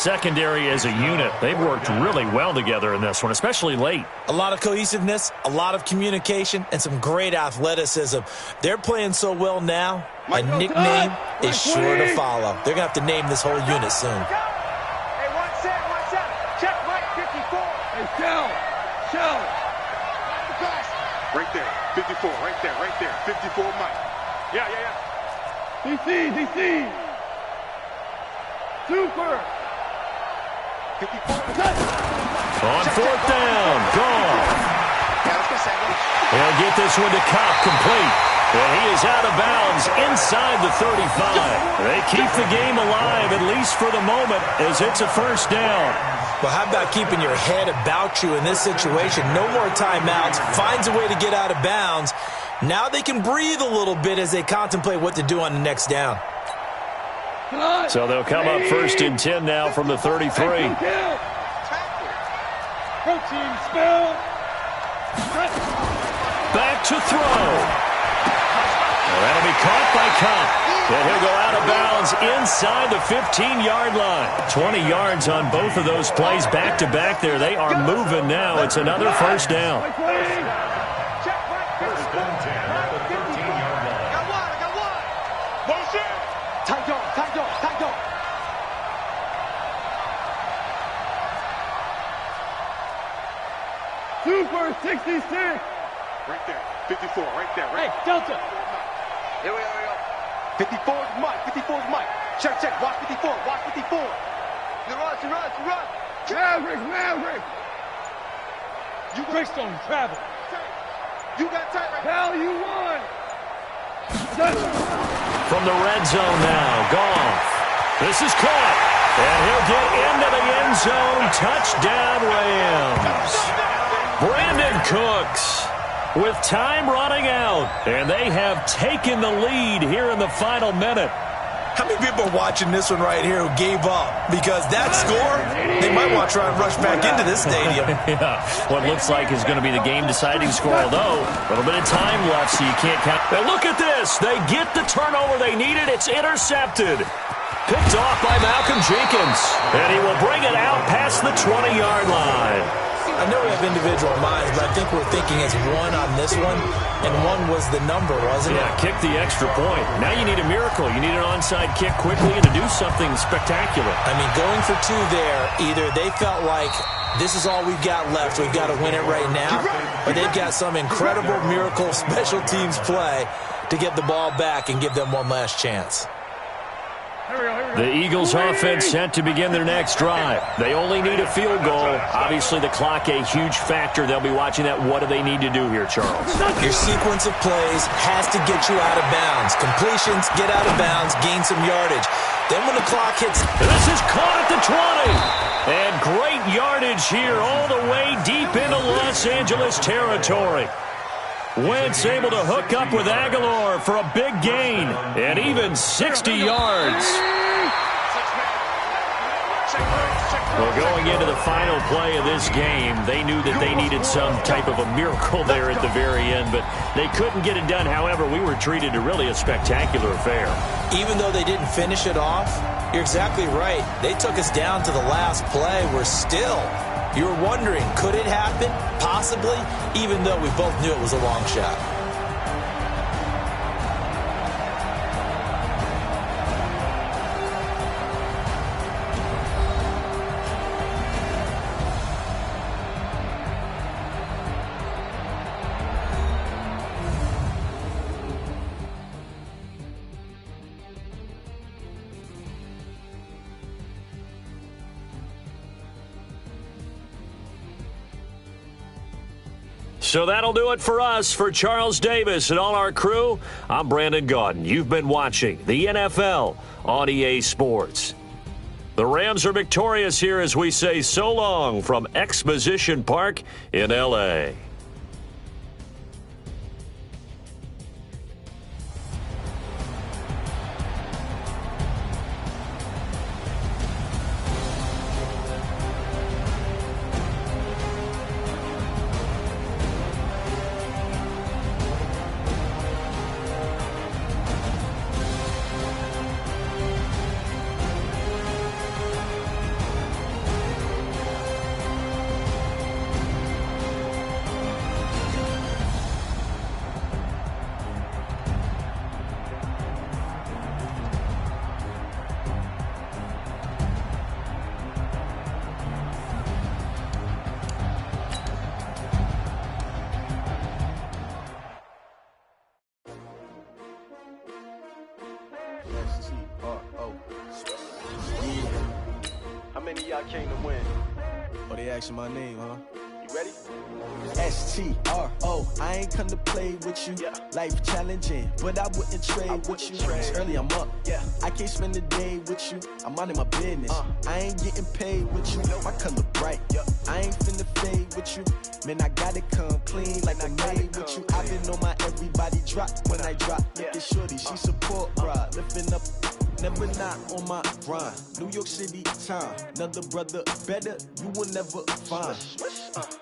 Secondary as a unit, they've worked really well together in this one, especially late. A lot of cohesiveness, a lot of communication, and some great athleticism. They're playing so well now, a nickname is sure to follow. They're going to have to name this whole unit soon. Hey, one set. Check Mike 54. Hey, Shell. Right there, 54, right there. 54 Mike. Yeah. DC. Super. 54. On fourth down, gone. He'll get this one to Cobb, complete. And he is out of bounds inside the 35. They keep the game alive, at least for the moment, as it's a first down. Well, how about keeping your head about you in this situation? No more timeouts. Finds a way to get out of bounds. Now they can breathe a little bit as they contemplate what to do on the next down. So they'll come up first and 10 now from the 33. Protein spill. Back to throw. That'll be caught by Cobb. And he'll go out of bounds inside the 15-yard line. 20 yards on both of those plays back-to-back there. They are moving now. It's another first down. Super 66. Right there, 54, right there. Hey, Delta. Here we go. 54's Mike. Check. Watch 54. You run. Maverick. You Greystone, travel. You got tight right. Val, you won. From the red zone now, Goff. This is caught. And he'll get into the end zone. Touchdown, Rams. Brandon Cooks with time running out. And they have taken the lead here in the final minute. How many people are watching this one right here who gave up? Because that score, they might want to try and rush back into this stadium. Yeah, what looks like is going to be the game-deciding score, although a little bit of time left, so you can't count. And look at this. They get the turnover they needed. It's intercepted. Picked off by Malcolm Jenkins. And he will bring it out past the 20-yard line. I know we have individual minds, but I think we're thinking it's one on this one, and one was the number, wasn't it? Yeah, kick the extra point. Now you need a miracle. You need an onside kick quickly and to do something spectacular. I mean, going for two there, either they felt like this is all we've got left, we've got to win it right now, or they've got some incredible miracle special teams play to get the ball back and give them one last chance. The Eagles offense set to begin their next drive. They only need a field goal. Obviously, the clock a huge factor. They'll be watching that. What do they need to do here, Charles? Your sequence of plays has to get you out of bounds. Completions, get out of bounds, gain some yardage. Then when the clock hits... This is caught at the 20. And great yardage here all the way deep into Los Angeles territory. Wentz able to hook up with Aguilar for a big gain, and even 60 yards. Well, going into the final play of this game, they knew that they needed some type of a miracle there at the very end, but they couldn't get it done. However, we were treated to really a spectacular affair. Even though they didn't finish it off, you're exactly right. They took us down to the last play. We're still... You were wondering, could it happen? Possibly, even though we both knew it was a long shot. So that'll do it for us. For Charles Davis and all our crew, I'm Brandon Gaudin. You've been watching the NFL on EA Sports. The Rams are victorious here as we say so long from Exposition Park in L.A. I came to win. Oh, they asking my name, huh? You ready? S-T-R-O, I ain't come to play with you. Yeah. Life challenging, but I wouldn't trade with you. It's early, I'm up. Yeah. I can't spend the day with you. I'm minding my business. I ain't getting paid with you. My color bright. Yeah. I ain't finna fade with you. Man, I gotta come clean like I'm made with you. I've been on my everybody drop when I drop. Look at shorty, she support ride. Lifting up, never not on my grind. New York City time. Another brother better, you will never find.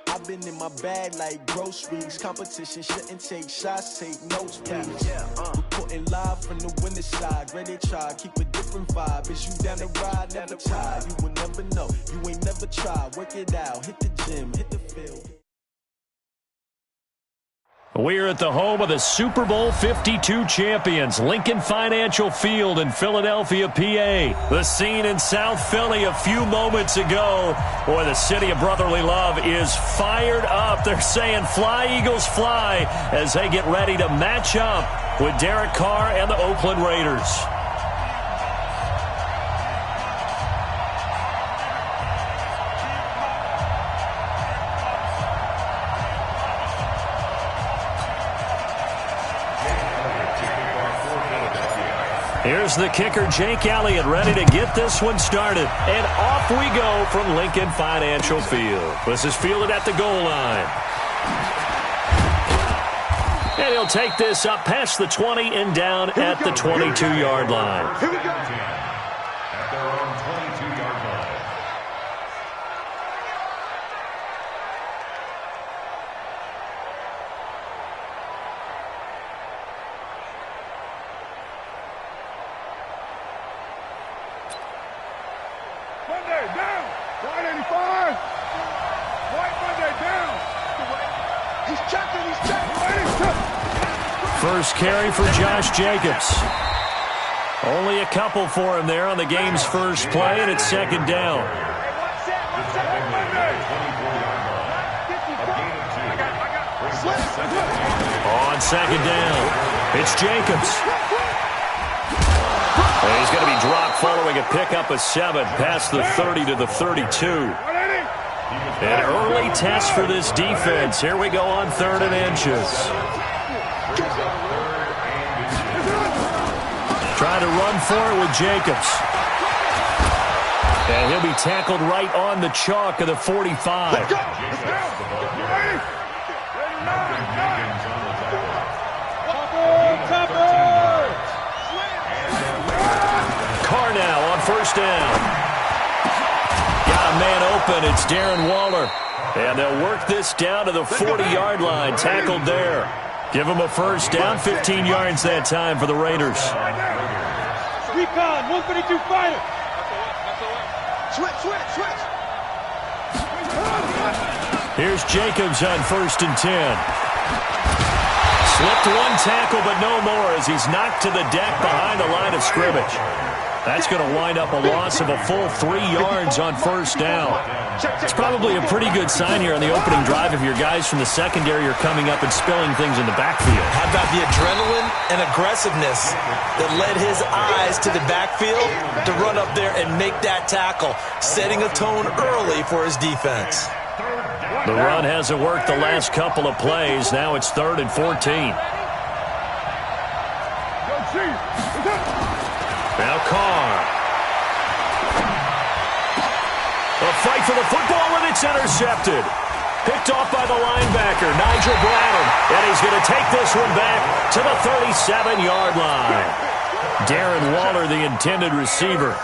I've been in my bag like groceries. Competition shouldn't take shots, take notes, please. Reporting live from the winning side. Ready to try, keep a different vibe. Is you down the ride, never try. You will never know, you ain't never tried. Work it out, hit the gym, hit the field. We're at the home of the Super Bowl 52 champions, Lincoln Financial Field in Philadelphia, PA. The scene in South Philly a few moments ago. Boy, the city of brotherly love is fired up. They're saying, "Fly, Eagles, fly," as they get ready to match up with Derek Carr and the Oakland Raiders. Here's the kicker, Jake Elliott, ready to get this one started. And off we go from Lincoln Financial Field. This is fielded at the goal line. And he'll take this up past the 20 and down at the 22-yard line. Here we go. At their own 22-yard line. Monday down. White 85. White Monday down. He's checking. First carry for Josh Jacobs. Only a couple for him there on the game's first play, and it's second down. On second down, it's Jacobs. He's going to be dropped following a pickup of 7 past the 30 to the 32. An early test for this defense. Here we go on 3rd and inches. Trying to run for it with Jacobs. And he'll be tackled right on the chalk of the 45. Carr now on first down. Got a man open. It's Darren Waller. And they'll work this down to the 40-yard line. Tackled there. Give him a first down. 15 yards that time for the Raiders. Recon, 152 fighter. Switch. Here's Jacobs on 1st and 10. Slipped one tackle, but no more as he's knocked to the deck behind the line of scrimmage. That's going to wind up a loss of a full 3 yards on first down. It's probably a pretty good sign here on the opening drive if your guys from the secondary are coming up and spilling things in the backfield. How about the adrenaline and aggressiveness that led his eyes to the backfield to run up there and make that tackle, setting a tone early for his defense. The run hasn't worked the last couple of plays. Now it's 3rd and 14. Now Carr. A fight for the football, and it's intercepted. Picked off by the linebacker, Nigel Bradham. And he's going to take this one back to the 37-yard line. Darren Waller, the intended receiver.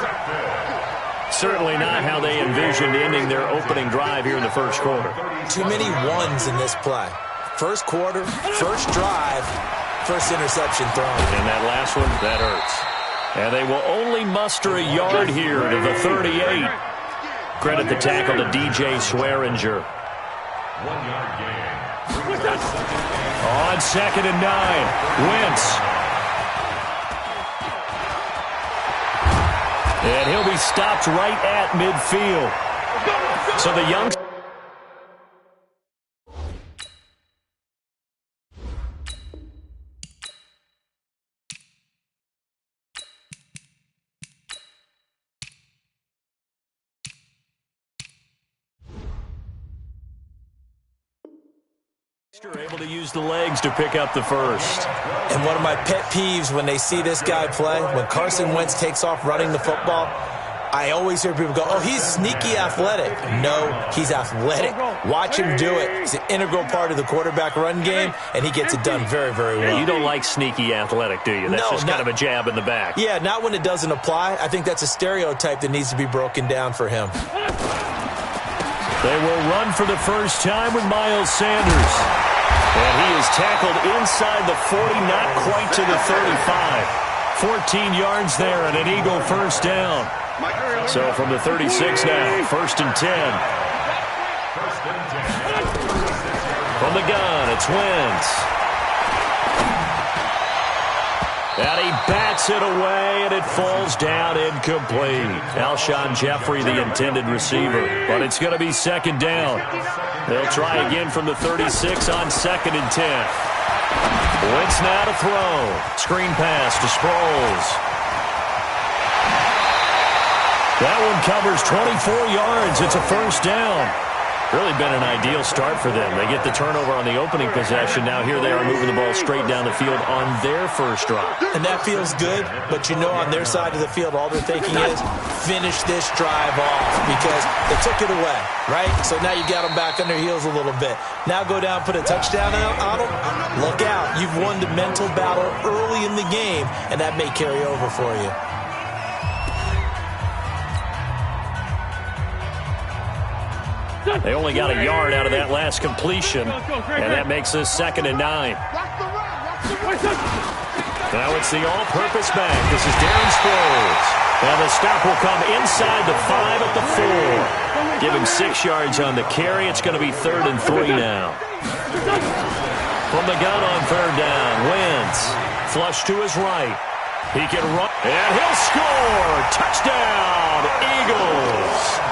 Certainly not how they envisioned ending their opening drive here in the first quarter. Too many ones in this play. First quarter, first drive, first interception thrown. And that last one, that hurts. And they will only muster a yard here to the 38. Credit the tackle to DJ Swearinger. 1 yard gain. On 2nd and 9, Wentz. And he'll be stopped right at midfield. So the young Able to use the legs to pick up the first. And one of my pet peeves when they see this guy play, when Carson Wentz takes off running the football, I always hear people go, oh, he's sneaky athletic. No, he's athletic. Watch him do it. It's an integral part of the quarterback run game, and he gets it done very, very well. You don't like sneaky athletic, do you? That's just kind of a jab in the back. Yeah, not when it doesn't apply. I think that's a stereotype that needs to be broken down for him. They will run for the first time with Miles Sanders. And he is tackled inside the 40, not quite to the 35. 14 yards there and an Eagle first down. So from the 36 now, 1st and 10. From the gun, it's Wentz. And he bats it away, and it falls down incomplete. Alshon Jeffrey, the intended receiver. But it's going to be 2nd down. They'll try again from the 36 on 2nd and 10. Wentz now to throw. Screen pass to Sproles. That one covers 24 yards. It's a first down. Really been an ideal start for them. They get the turnover on the opening possession. Now here they are moving the ball straight down the field on their first drive. And that feels good, but you know on their side of the field all they're thinking is finish this drive off because they took it away, right? So now you got them back on their heels a little bit. Now go down, put a touchdown on them. Look out. You've won the mental battle early in the game, and that may carry over for you. They only got a yard out of that last completion, and that makes this 2nd and 9. Now it's the all-purpose back. This is Darren Sproles. And the stop will come inside the 5 at the 4. Give him 6 yards on the carry. It's going to be 3rd and 3 now. From the gun on 3rd down, Wentz. Flush to his right. He can run, and he'll score. Touchdown, Eagles.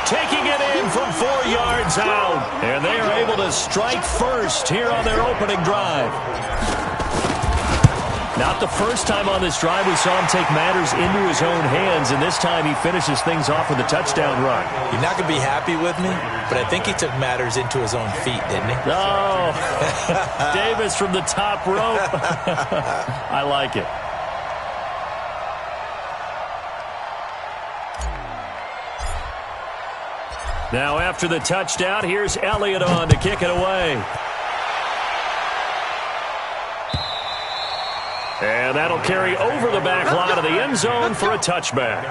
Taking it in from 4 yards out. And they are able to strike first here on their opening drive. Not the first time on this drive we saw him take matters into his own hands, and this time he finishes things off with a touchdown run. You're not going to be happy with me, but I think he took matters into his own feet, didn't he? Oh, Davis from the top rope. I like it. Now after the touchdown, here's Elliott on to kick it away. And that'll carry over the back line of the end zone for a touchback.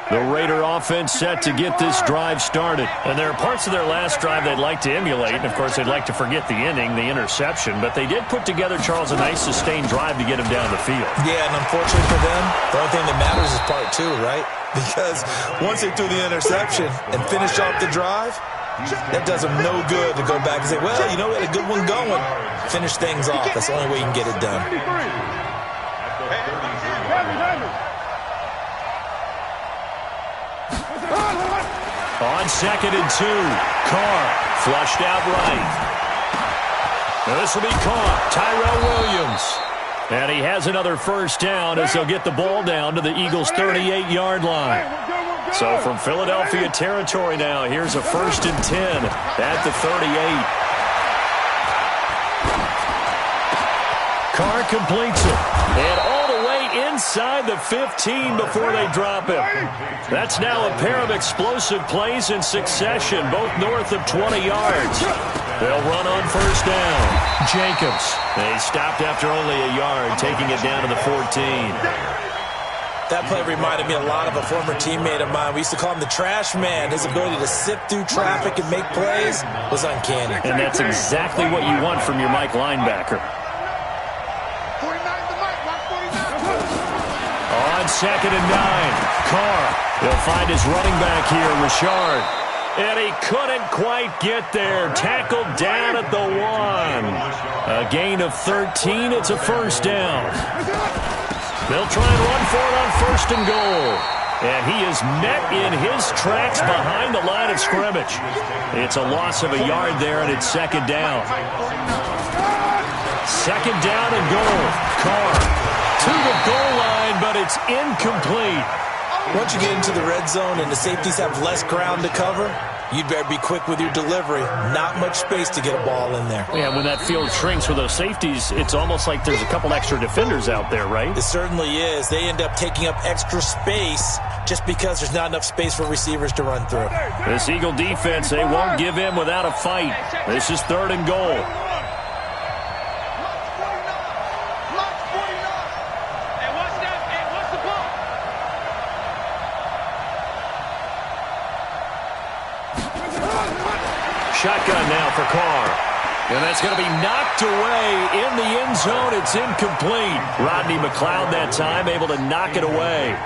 The Raider offense set to get this drive started. And there are parts of their last drive they'd like to emulate. And, of course, they'd like to forget the inning, the interception. But they did put together, Charles, a nice sustained drive to get him down the field. Yeah, and unfortunately for them, the only thing that matters is part 2, right? Because once they threw the interception and finished off the drive, that does them no good to go back and say, well, you know, we had a good one going. Finish things off. That's the only way you can get it done. On 2nd and 2, Carr flushed out right. Now this will be caught. Tyrell Williams. And he has another first down as they'll get the ball down to the Eagles' 38-yard line. So from Philadelphia territory now, here's a 1st and 10 at the 38. Carr completes it. And all the way inside the 15 before they drop him. That's now a pair of explosive plays in succession, both north of 20 yards. They'll run on first down. Jacobs. They stopped after only a yard, taking it down to the 14. That play reminded me a lot of a former teammate of mine. We used to call him the trash man. His ability to sift through traffic and make plays was uncanny. And that's exactly what you want from your Mike linebacker. On 2nd and 9, Carr. He'll find his running back here, Richard. And he couldn't quite get there. Tackled down at the 1. A gain of 13. It's a first down. They'll try and run for it on 1st and goal. And he is met in his tracks behind the line of scrimmage. It's a loss of a yard there, and it's second down. Second down and goal. Carr to the goal line, but it's incomplete. Once you get into the red zone and the safeties have less ground to cover, you'd better be quick with your delivery. Not much space to get a ball in there. Yeah, when that field shrinks with those safeties, it's almost like there's a couple extra defenders out there, right? It certainly is. They end up taking up extra space just because there's not enough space for receivers to run through. This Eagle defense, they won't give in without a fight. This is third and goal. Shotgun now for Carr. And that's going to be knocked away in the end zone. It's incomplete. Rodney McLeod that time able to knock it away.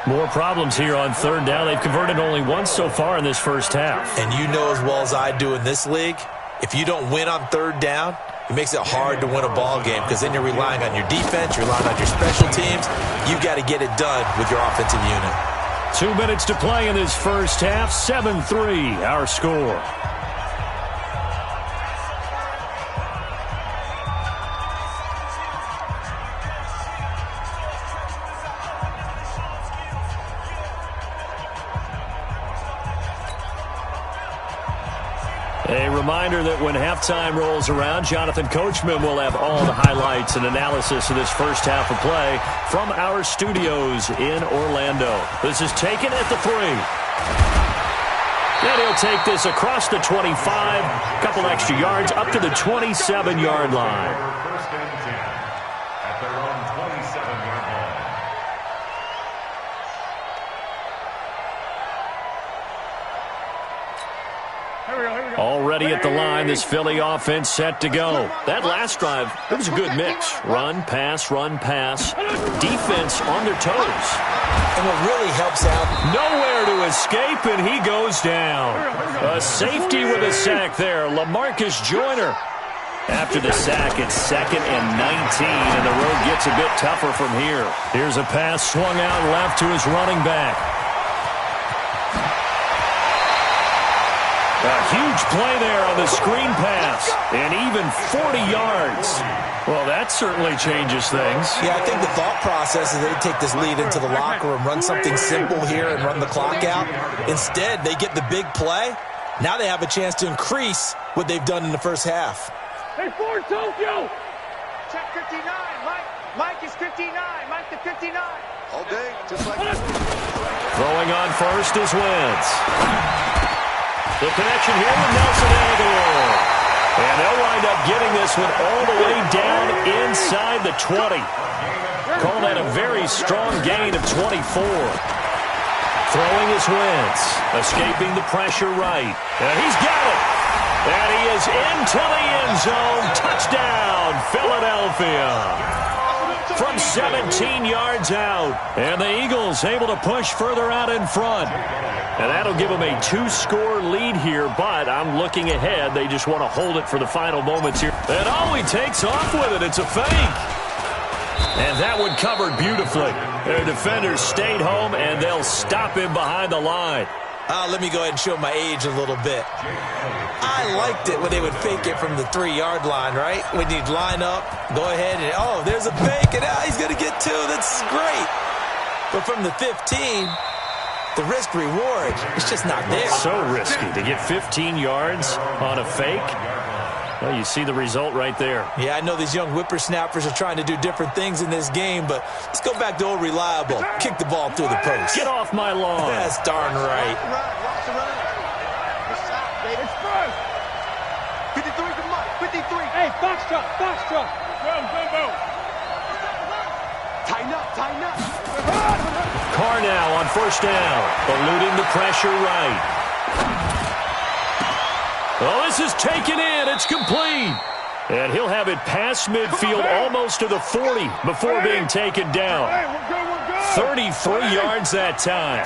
More problems here on third down. They've converted only once so far in this first half. And you know as well as I do in this league, if you don't win on third down, it makes it hard to win a ball game because then you're relying on your defense, you're relying on your special teams. You've got to get it done with your offensive unit. 2 minutes to play in this first half. 7-3 our score. A reminder that when halftime rolls around, Jonathan Coachman will have all the highlights and analysis of this first half of play from our studios in Orlando. This is taken at the 3. And he'll take this across the 25, a couple extra yards up to the 27-yard line. First and 10 at their own 27-yard line. Already at the line, this Philly offense set to go. That last drive, it was a good mix. Run, pass, defense on their toes. And what really helps out, Nowhere to escape, and he goes down. A safety with a sack there, LaMarcus Joyner. After the sack, it's 2nd and 19, and the road gets a bit tougher from here. Here's a pass swung out left to his running back. A huge play there on the screen pass, and even 40 yards. Well, that certainly changes things. yeah, I think the thought process is they take this lead into the locker room, run something simple here and run the clock out. Instead, they get the big play. Now they have a chance to increase what they've done in the first half. Hey, Ford, Tokyo! Check 59, Mike. Mike is 59. Mike to 59. All day, just like that. Throwing on first is Wentz. The connection here with Nelson Aguilar. And they'll wind up getting this one all the way down inside the 20. Call that a very strong gain of 24. Throwing is Wentz. Escaping the pressure right. And he's got it. And he is into the end zone. Touchdown, Philadelphia. From 17 yards out. And the Eagles able to push further out in front. And that'll give them a 2-score lead here, but I'm looking ahead. They just want to hold it for the final moments here. And oh, he takes off with it. It's a fake. And that one covered beautifully. Their defenders stayed home, and they'll stop him behind the line. Let me go ahead and show my age a little bit. I liked it when they would fake it from the 3-yard line, right? When you'd line up, go ahead, and oh, there's a fake, and he's going to get 2. That's great. But from the 15... the risk-reward, it's just not there. So risky to get 15 yards on a fake. Well, you see the result right there. Yeah, I know these young whippersnappers are trying to do different things in this game, but let's go back to old reliable. Kick the ball through the post. Get off my lawn. That's darn right. It's first. 53 to Mike, 53. Hey, Foxtrot. Go. Tighten up. Carr now on first down, eluding the pressure right. Oh, this is taken in. It's complete. And he'll have it past midfield almost to the 40 before being taken down. 33 yards that time.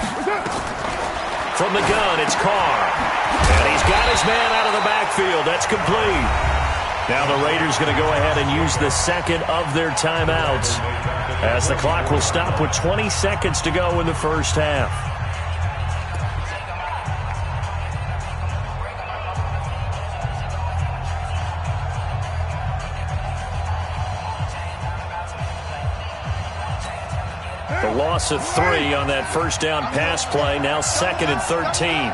From the gun, it's Carr. And he's got his man out of the backfield. That's complete. Now the Raiders going to go ahead and use the second of their timeouts as the clock will stop with 20 seconds to go in the first half. The loss of 3 on that first down pass play, now 2nd and 13.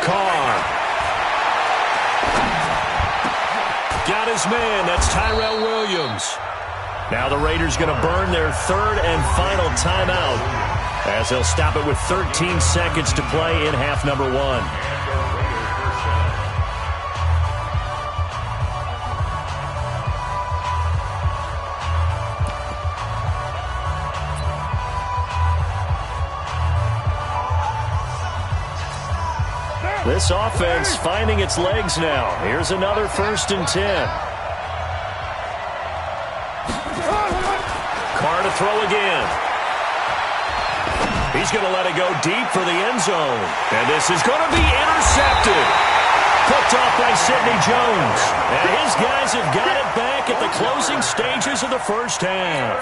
Carr. Got his man. That's Tyrell Williams. Now the Raiders going to burn their 3rd and final timeout as they'll stop it with 13 seconds to play in half number 1. This offense finding its legs now. Here's another 1st and 10. Carr to throw again. He's going to let it go deep for the end zone. And this is going to be intercepted. Picked off by Sidney Jones. And his guys have got it back at the closing stages of the first half.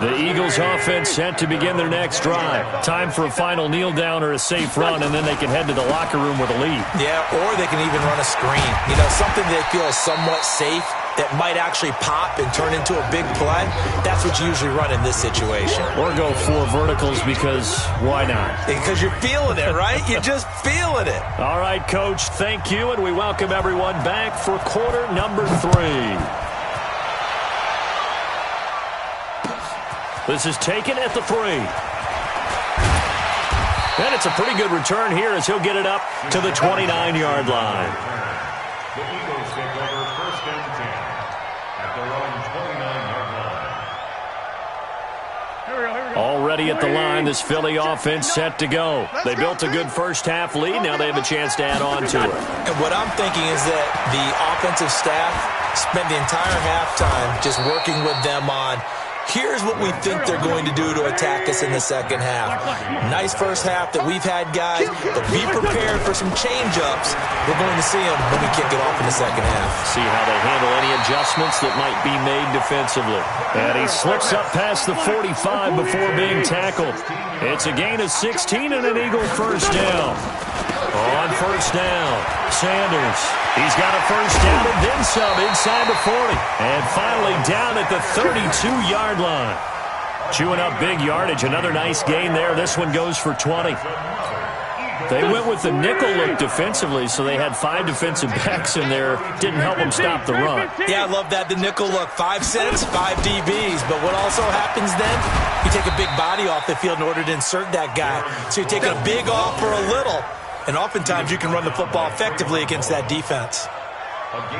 The Eagles offense set to begin their next drive. Time for a final kneel down or a safe run, and then they can head to the locker room with a lead. Yeah, or they can even run a screen. You know, something they feel is somewhat safe that might actually pop and turn into a big play. That's what you usually run in this situation. Or go 4 verticals because why not? Because you're feeling it, right? You're just feeling it. All right, Coach, thank you, and we welcome everyone back for quarter number 3. This is taken at the 3. And it's a pretty good return here as he'll get it up to the 29-yard line. The Eagles take over 1st and 10 at their own 29-yard line. Already at the line, this Philly offense set to go. They built a good first half lead. Now they have a chance to add on to it. And what I'm thinking is that the offensive staff spent the entire halftime just working with them on here's what we think they're going to do to attack us in the second half. Nice first half that we've had, guys, but be prepared for some change-ups. We're going to see them when we kick it off in the second half. See how they handle any adjustments that might be made defensively. And he slips up past the 45 before being tackled. It's a gain of 16 and an Eagle first down. On first down, Sanders. He's got a first down and then some inside the 40. And finally down at the 32-yard line. Chewing up big yardage. Another nice gain there. This one goes for 20. They went with the nickel look defensively, so they had 5 defensive backs in there. Didn't help them stop the run. Yeah, I love that, the nickel look. 5 cents, 5 DBs. But what also happens then, you take a big body off the field in order to insert that guy. So you're taking a big off for a little. And oftentimes you can run the football effectively against that defense.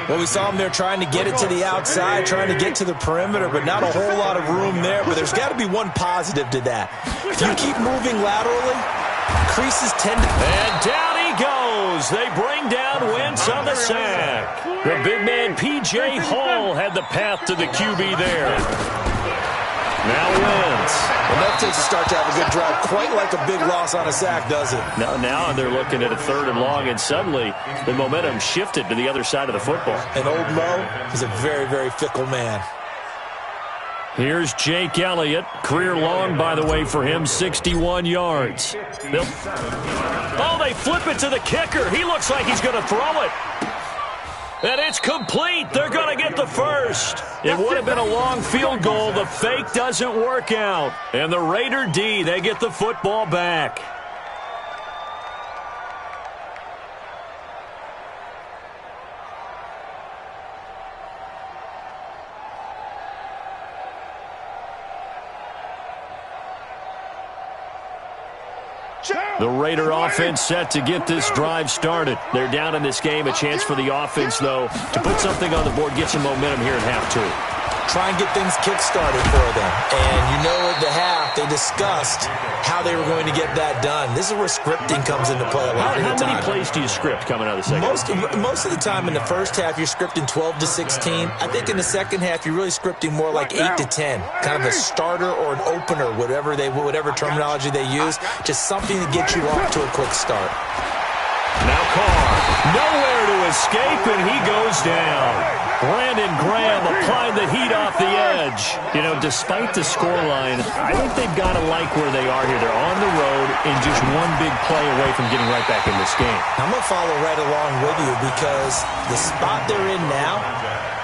Well, we saw him there trying to get it to the outside, trying to get to the perimeter, but not a whole lot of room there. But there's got to be one positive to that. If you keep moving laterally, creases tend to... And down he goes. They bring down Wentz on the sack. The big man, P.J. Hall, had the path to the QB there. Now Wentz. Well, that takes a start to have a good drive. Quite like a big loss on a sack, does it? Now they're looking at a 3rd and long, and suddenly the momentum shifted to the other side of the football. And old Mo is a very, very fickle man. Here's Jake Elliott. Career long, by the way, for him, 61 yards. Oh, they flip it to the kicker. He looks like he's going to throw it. And it's complete. They're going to get the first. It would have been a long field goal. The fake doesn't work out. And the Raider D, they get the football back. The Raider offense set to get this drive started. They're down in this game. A chance for the offense, though, to put something on the board, get some momentum here in half 2. Try and get things kick-started for them. And you know at the half, talked, they discussed how they were going to get that done. This is where scripting comes into play a lot of the time. How many plays do you script coming out of the second? Most of the time in the first half, you're scripting 12 to 16. I think in the second half, you're really scripting more like 8 to 10. Kind of a starter or an opener, whatever terminology they use. Just something to get you off to a quick start. Now Carr, nowhere to escape, and he goes down. Brandon Graham applying the heat off the edge. You know, despite the scoreline, I think they've got to like where they are here. They're on the road and just one big play away from getting right back in this game. I'm going to follow right along with you because the spot they're in now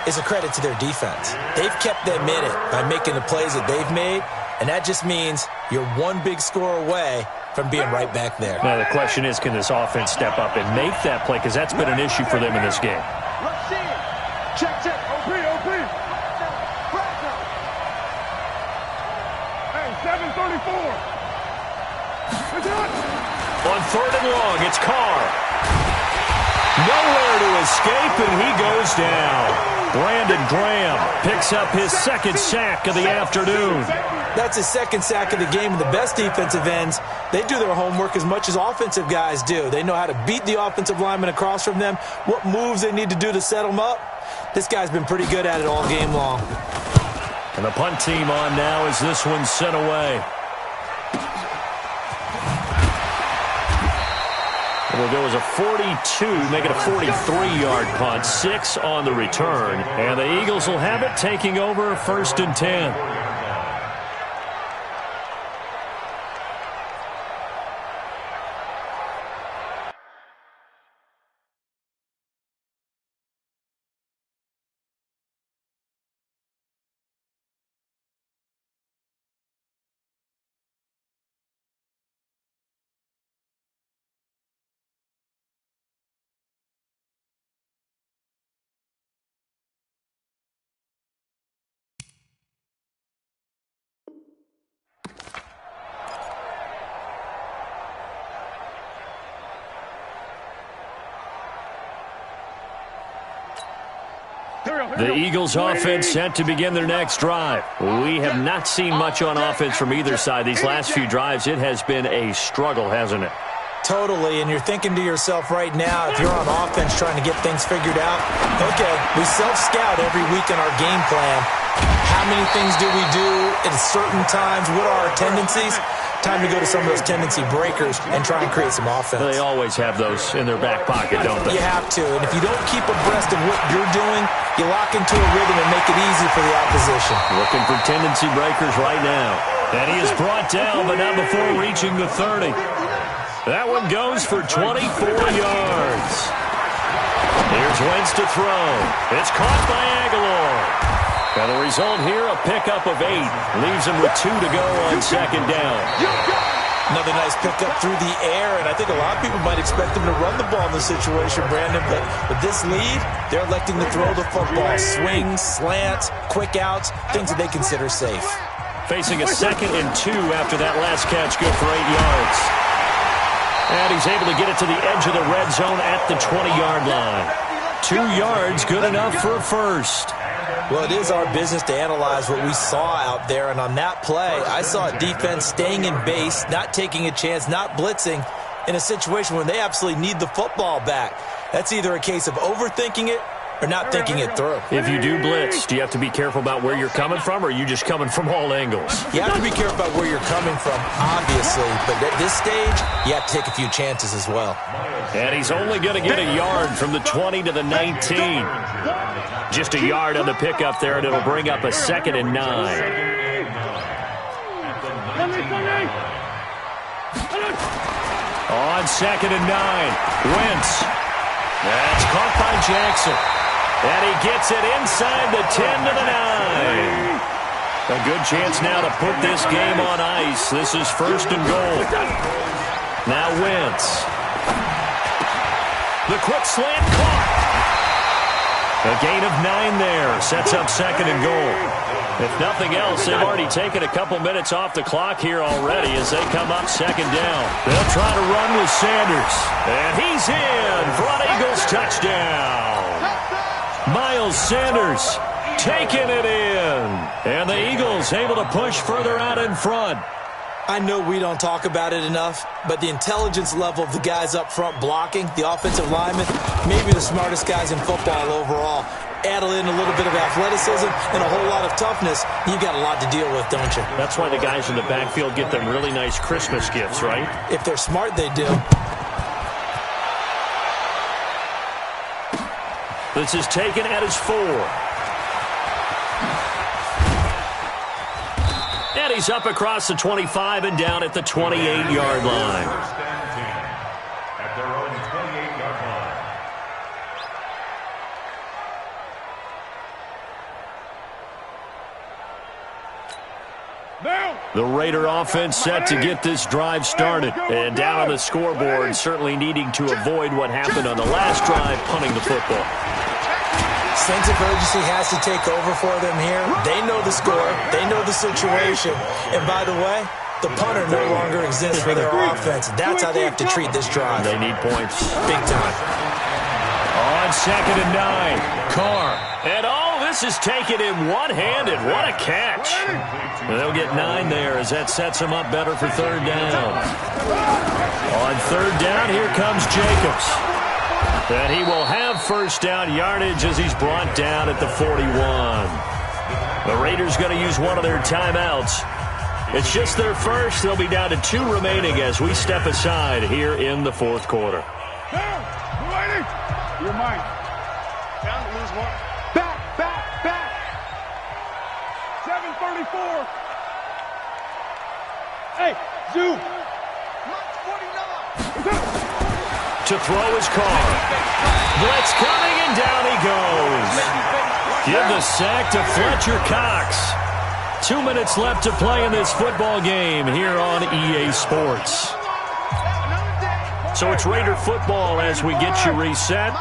is a credit to their defense. They've kept them in it by making the plays that they've made, and that just means you're one big score away from being right back there. Now, the question is, can this offense step up and make that play? Because that's been an issue for them in this game. Let's see it. Check. OP. Hey, 734. On 3rd and long, it's Carr. Nowhere to escape, and he goes down. Brandon Graham picks up his second sack of the afternoon. That's his second sack of the game, and the best defensive ends, they do their homework as much as offensive guys do. They know how to beat the offensive lineman across from them, what moves they need to do to set them up. This guy's been pretty good at it all game long. And the punt team on now as this one's sent away. It'll go as a 42, make it a 43-yard punt, 6 on the return. And the Eagles will have it, taking over 1st and 10. The Eagles offense set to begin their next drive. We have not seen much on offense from either side. These last few drives, it has been a struggle, hasn't it? Totally, and you're thinking to yourself right now, if you're on offense trying to get things figured out, okay, we self-scout every week in our game plan. How many things do we do at certain times? What are our tendencies? Time to go to some of those tendency breakers and try and create some offense. They always have those in their back pocket, don't they? You have to, and if you don't keep abreast of what you're doing, you lock into a rhythm and make it easy for the opposition. Looking for tendency breakers right now. And he is brought down, but not before reaching the 30. That one goes for 24 yards. Here's Wentz to throw. It's caught by Aguilar. And the result here, a pickup of 8. Leaves him with 2 to go on 2nd down. Another nice pickup through the air, and I think a lot of people might expect them to run the ball in this situation, Brandon, but with this lead, they're electing to throw the football. Swings, slants, quick outs, things that they consider safe. Facing a 2nd and 2 after that last catch, good for 8 yards. And he's able to get it to the edge of the red zone at the 20-yard line. 2 yards, good enough for a first. Well, it is our business to analyze what we saw out there, and on that play, I saw a defense staying in base, not taking a chance, not blitzing, in a situation when they absolutely need the football back. That's either a case of overthinking it or not thinking it through. If you do blitz, do you have to be careful about where you're coming from, or are you just coming from all angles? You have to be careful about where you're coming from, obviously, but at this stage, you have to take a few chances as well. And he's only going to get a yard from the 20 to the 19. Just a yard on the pickup there, and it'll bring up a 2nd and 9. On 2nd and 9, Wentz. That's caught by Jackson. And he gets it inside the 10 to the 9. A good chance now to put this game on ice. This is 1st and goal. Now Wentz. The quick slant caught. A gain of 9 there. Sets up 2nd and goal. If nothing else, they've already taken a couple minutes off the clock here already as they come up 2nd down. They'll try to run with Sanders. And he's in for an Eagles touchdown. Miles Sanders taking it in. And the Eagles able to push further out in front. I know we don't talk about it enough, but the intelligence level of the guys up front blocking, the offensive linemen, maybe the smartest guys in football overall. Add in a little bit of athleticism and a whole lot of toughness, you've got a lot to deal with, don't you? That's why the guys in the backfield get them really nice Christmas gifts, right? If they're smart, they do. This is taken at his 4. And he's up across the 25 and down at the 28-yard line. First and 10 at their own 28-yard line. The Raider offense set to get this drive started. And down on the scoreboard, certainly needing to avoid what happened on the last drive, punting the football. Sense of urgency has to take over for them here. They know the score. They know the situation. And by the way, the punter no longer exists for their offense. That's how they have to treat this drive. They need points. Big time. On 2nd and 9, Carr. And this is taken in one-handed. What a catch. They'll get 9 there as that sets them up better for 3rd down. On 3rd down, here comes Jacobs. And he will have 1st down yardage as he's brought down at the 41. The Raiders going to use one of their timeouts. It's just their first. They'll be down to 2 remaining as we step aside here in the 4th quarter. You're mine. Down to lose 1. Back. 7:34. Hey, zoom. To throw his car. Blitz coming, and down he goes. Give the sack to Fletcher Cox. 2 minutes left to play in this football game here on EA Sports. So it's Raider football as we get you reset.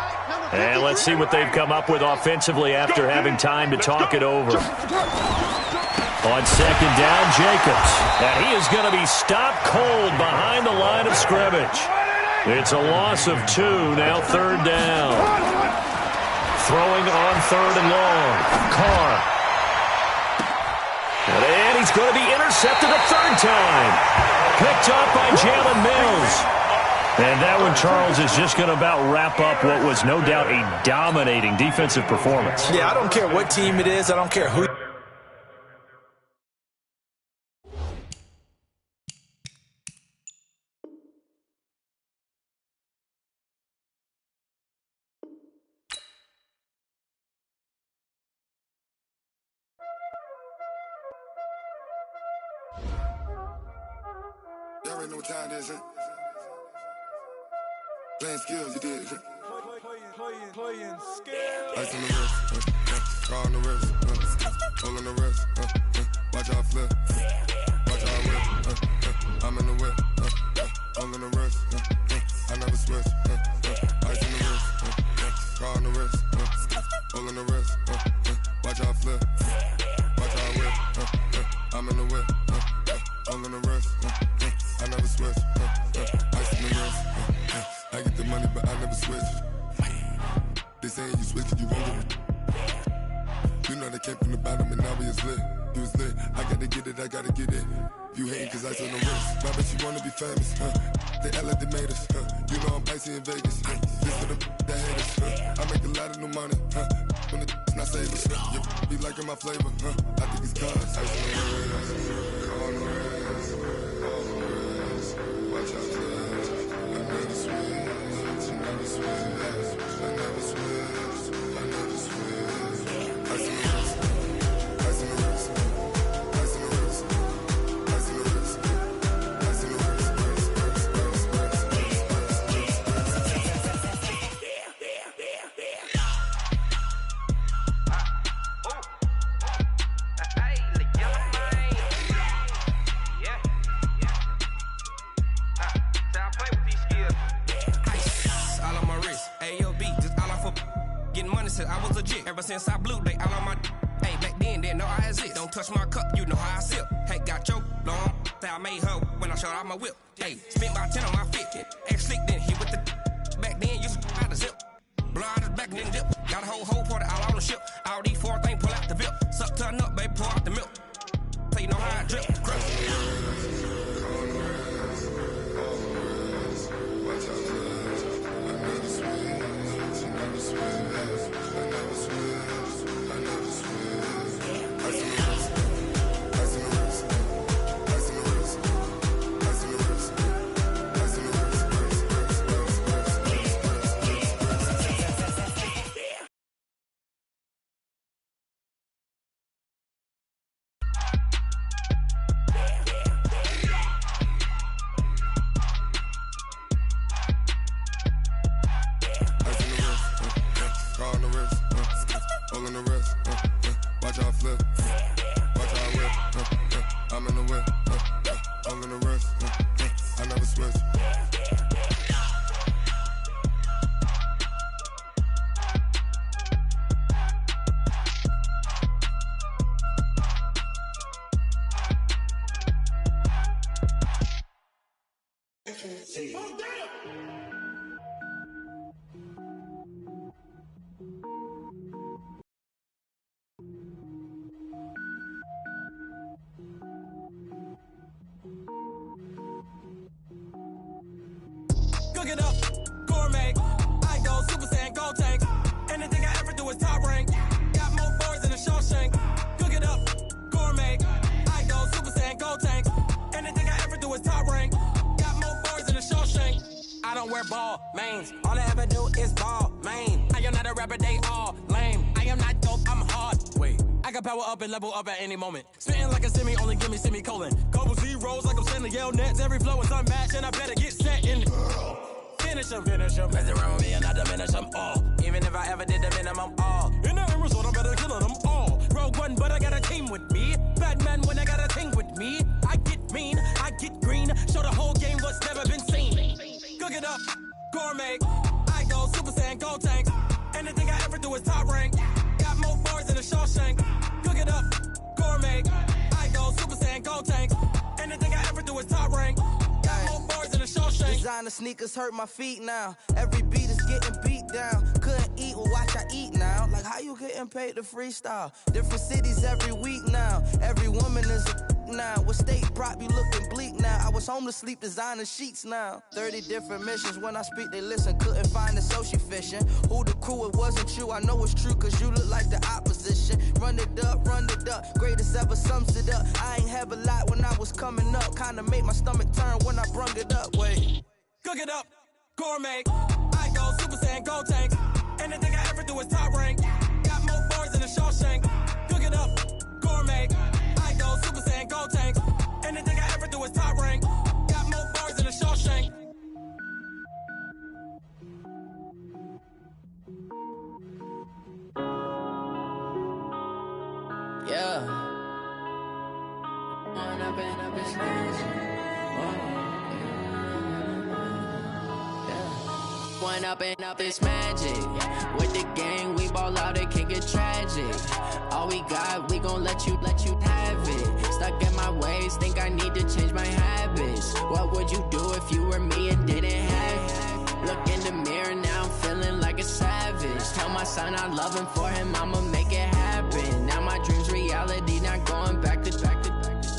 And let's see what they've come up with offensively after having time to talk it over. On 2nd down, Jacobs. And he is going to be stopped cold behind the line of scrimmage. It's a loss of 2, now 3rd down. Throwing on 3rd and long. Carr. And he's going to be intercepted a 3rd time. Picked up by Jalen Mills. And that one, Charles, is just going to about wrap up what was no doubt a dominating defensive performance. Yeah, I don't care what team it is. I don't care who. Y'all already know what time it is, huh? Playing skills, you did. Playing skills. Ice on the wrist, car on the wrist, hole on the wrist, watch out flip, watch out whip, I'm in the whip, hole in the wrist, I never switch, ice on the wrist, car on the wrist, hole in the wrist, watch out flip, watch out whip, I'm in the whip, hole in the wrist, I never switch, ice on the wrist. I get the money, but I never switch. They saying you switch, you won't get it. You know they came from the bottom and now we is lit. You was lit, I gotta get it, I gotta get it. You hating cause I on the wrist. My bitch, you wanna be famous, They act like they made us, You know I'm icy in Vegas, This for the that hate us, I make a lot of new money, When it's not savers, You be liking my flavor, I think it's cause ice on the wrist, on the wrist, on the wrist. Watch out, please. I never switch. I was legit. Ever since I blew, they all on my hey, back then, didn't know I exist. Don't touch my cup, you know how I sip. Hey, got your long, say I made her when I showed out my whip. Hey, spent about 10 on my fit. Ex-slick, then hit with the back then, used to out the zip. Blow out his back, then dip. Got a whole party all on the ship. All these 4 things, pull out the VIP. Suck, turn up, baby, pour out the milk. So you know how I drip. Crush. Cook it up, gourmet. I go Super Saiyan, gold tank. Anything I ever do is top rank. Got more boys than a Shawshank. Cook it up, gourmet. I go Super Saiyan, gold tank. Anything I ever do is top rank. Got more boys than a Shawshank. I don't wear ball mains. All I ever do is ball main. I am not a rapper, they all lame. I am not dope, I'm hard. Wait, I can power up and level up at any moment. Spitting like a semi, only give me semicolon. Couple zeros like I'm sending yell nets. Every flow is unmatched, and I better get set in. Finish them. Mess around with me and I diminish them all. Even if I ever did the minimum, all. In the end result, I'm better killing them all. Rogue One, but I got a team with me. Batman when I got a team with me. I get mean, I get green. Show the whole game what's never been seen. Cook it up, gourmet. I go Super Saiyan, gold tank. Anything I ever do is top rank. Got more bars than a Shawshank. Cook it up, gourmet. I go Super Saiyan, gold tank. Anything I ever do is top rank. Got more bars than a Shawshank. Designer sneakers hurt my feet now. Every beat is getting beat down. Couldn't eat, well watch I eat now. Like how you getting paid to freestyle? Different cities every week now. Every woman is a now. What state prop you looking bleak now? I was home to sleep designing sheets now. 30 different missions. When I speak they listen. Couldn't find it so she fishing. Who the crew, it wasn't you. I know it's true cause you look like the opposition. Run it up. Greatest ever sums it up. I ain't have a lot when I was coming up. Kinda made my stomach turn when I brung it up. Wait. Cook it up, gourmet. I go Super Saiyan, gold tank. Anything I ever do is top rank. Got more bars than a Shawshank. Cook it up, gourmet. I go Super Saiyan, gold tank. Anything I ever do is top rank. Got more bars than a Shawshank. Yeah. When I've been up this When up it's magic. With the gang, we ball out, it can get tragic. All we got, we gon' let you have it. Stuck in my ways, think I need to change my habits. What would you do if you were me and didn't have it? Look in the mirror, now I'm feeling like a savage. Tell my son I love him, for him I'ma make it happen. Now my dream's reality, not going back to.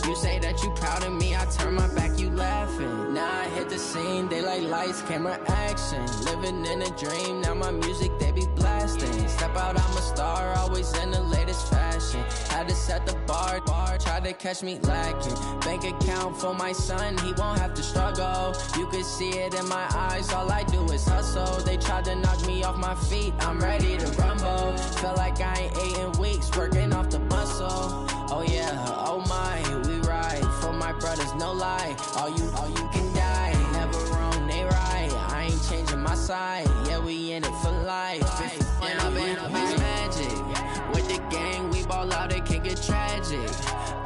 You say that you proud of me, I turn my back, you laughing. Now I hit the scene, they like lights, camera, action. Living in a dream, now my music, they be blasting. Step out, I'm a star, always in the latest fashion. Had to set the bar, try to catch me lacking. Bank account for my son, he won't have to struggle. You could see it in my eyes, all I do is hustle. They tried to knock me off my feet, I'm ready to rumble. Feel like I ain't ate in weeks, working off the muscle. Oh yeah, oh my, we ride for my brothers, no lie. All you can die, never wrong, they right. I ain't changing my side, yeah, we in it for life. When I've been up it's magic. With the gang, we ball out, it can get tragic.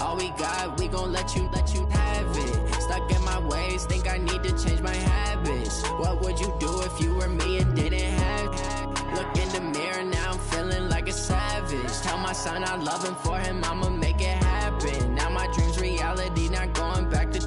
All we got, we gon' let you have it. Stuck in my ways, think I need to change my habits. What would you do if you were me and didn't have it? Look in the mirror, now I'm feeling like a savage. Tell my son I love him, for him I'ma make it happen. Now my dream's reality, not going back to.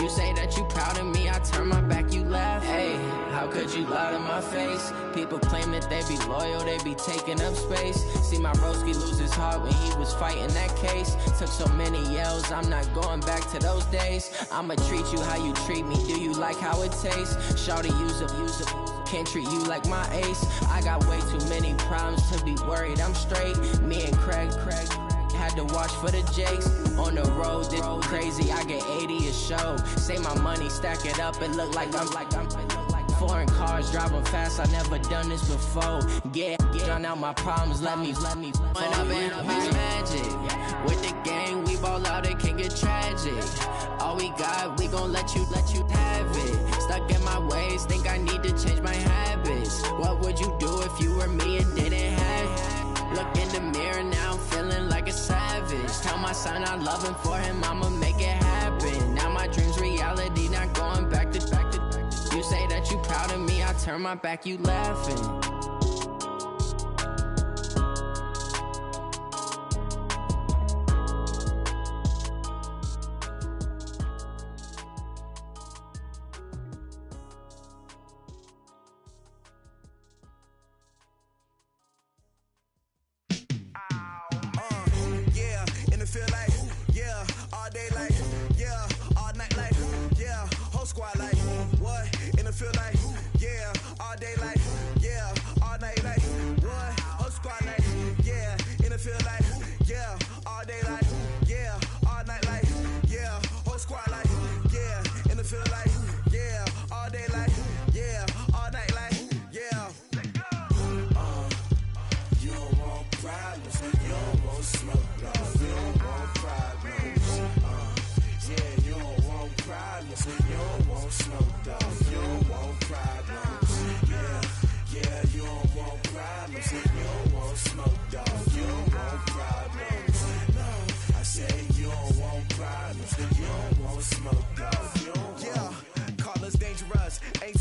You say that you proud of me, I turn my back, you laugh. Hey, how could you lie to my face? People claim that they be loyal, they be taking up space. See my broski lose his heart when he was fighting that case. Took so many yells, I'm not going back to those days. I'ma treat you how you treat me, do you like how it tastes? Shawty, use it. Can't treat you like my ace. I got way too many problems to be worried, I'm straight. Me and Craig had to watch for the Jakes. On the road, this crazy, I get 80 a show. Save my money, stack it up, it look like I'm foreign cars, driving fast, I never done this before. Get drown out my problems, let me When I've been up it's magic. With the gang, we ball out, it can get tragic. All we got, we gon' let you have it. Stuck in my ways, think I need to change my habits. What would you do if you were me and didn't have it? Look in the mirror, now I'm feeling like a savage. Tell my son I love him, for him I'ma make it happen. Now my dream's reality, not going back to. You say that you proud of me, I turn my back, you laughing.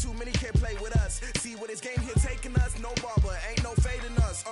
too many can't play with us. See where this game here taking us? No barber, ain't no fading us.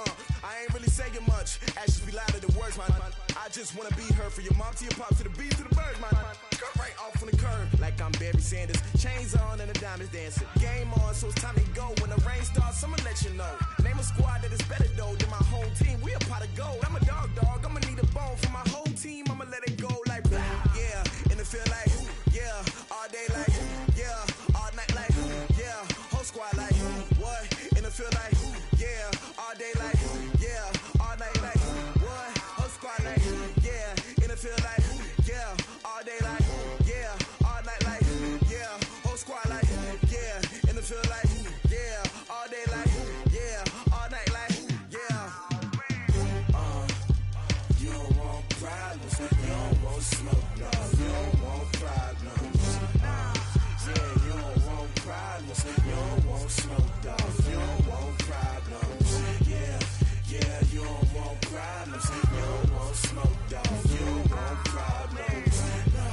I ain't really saying much. Actions be louder than words, man. I just wanna be heard from your mom to your pop to the beat to the birds, man. Cut right off on the curb, like I'm Barry Sanders. Chains on and the diamonds dancing. Game on, so it's time to go. When the rain starts, I'ma let you know. Name a squad that is better though than my whole team. We a pot of gold. I'm a dog. I'ma need a bone for my whole team. I'ma let it go like yeah. And it feel like yeah. All day like yeah. All night like yeah. Whole squad like what? And it feel like yeah. All day like yeah. All night like what? Whole squad like yeah. And it feel like yeah. All day like yeah. All night like yeah. Whole squad like yeah. And it feel like yeah. All day like yeah. All night like yeah. You don't want problems. You don't want smoke. No, you don't want problems. Yeah, you don't want problems. You don't want smoke, dog. You don't want problems. Yeah, you don't want problems. You don't want smoke, dog. You don't want problems. No,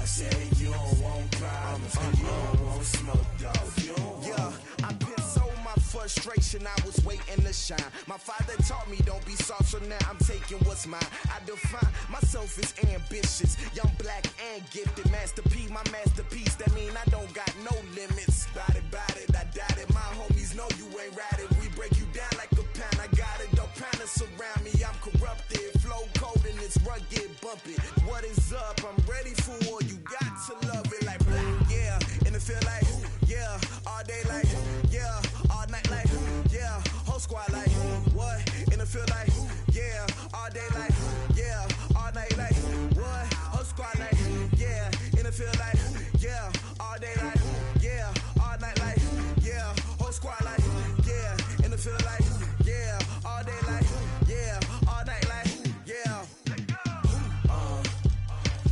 I said you don't want problems. You don't want smoke, dog. You don't want. Yeah, I've been so my frustration. I was waiting to shine. My father taught me don't be soft, so now I'm taking what's mine. I define myself as ambitious, young, black, and gifted. Master P, my masterpiece. That mean I don't got no limits. Bout it, I doubt it. My homies know you ain't ratted. We break you down like a pound. I got it, don't panic surround me. I'm corrupted, flow cold and it's rugged, bumpy. What is up? I'm ready for war. You got to love it like black, yeah. And it feel like yeah. All day like yeah. All night like yeah. Whole squad like what? And it feel like yeah. All day like yeah. All night like what? Whole squad like yeah. And it feel like yeah. All day like yeah. All night like yeah. Whole squad like yeah. And it feel like yeah. All day like yeah. All night like yeah.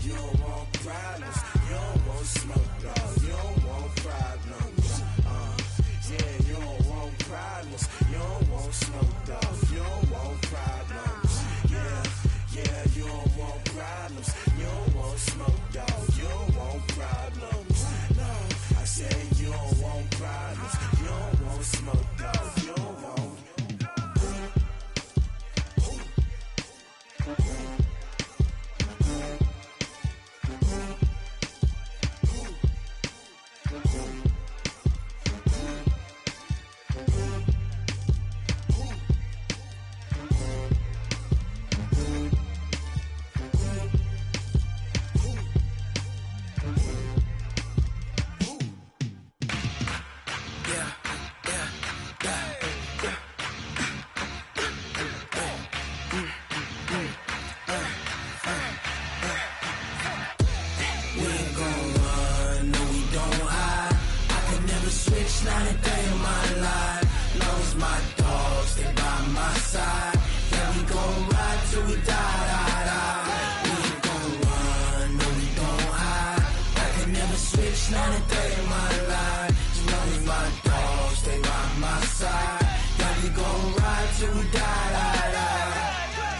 You don't want problems. You don't want smoke, no. You don't want problems. Yeah, you don't want problems. You don't want smoke, dog. You don't want problems. Yeah, you don't want problems. You don't want smoke, dog. You don't want problems. No, I said you don't want problems. You don't want smoke, dog. You don't want.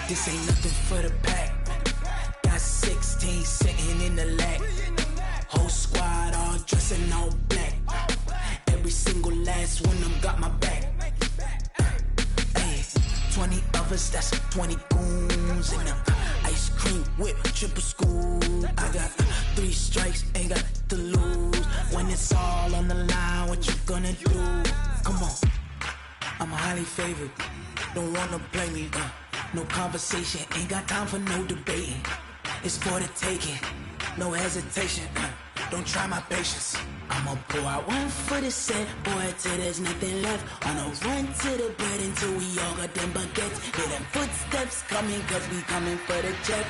This ain't nothing for the pack. Got 16 sitting in the lag. Whole squad all dressing all black. Every single last one of them got my back. Hey, 20 of us, that's 20 goons in them. Ice cream whip, triple school. I got 3 strikes, ain't got to lose. When it's all on the line, what you gonna do? Come on, I'm highly favored. Don't wanna play me, no conversation, ain't got time for no debating. It's for the taking, no hesitation. Don't try my patience. I'ma pour out one for the set, boy, till there's nothing left. On a run to the bread until we all got them baguettes. Hear them footsteps coming, cause we coming for the check.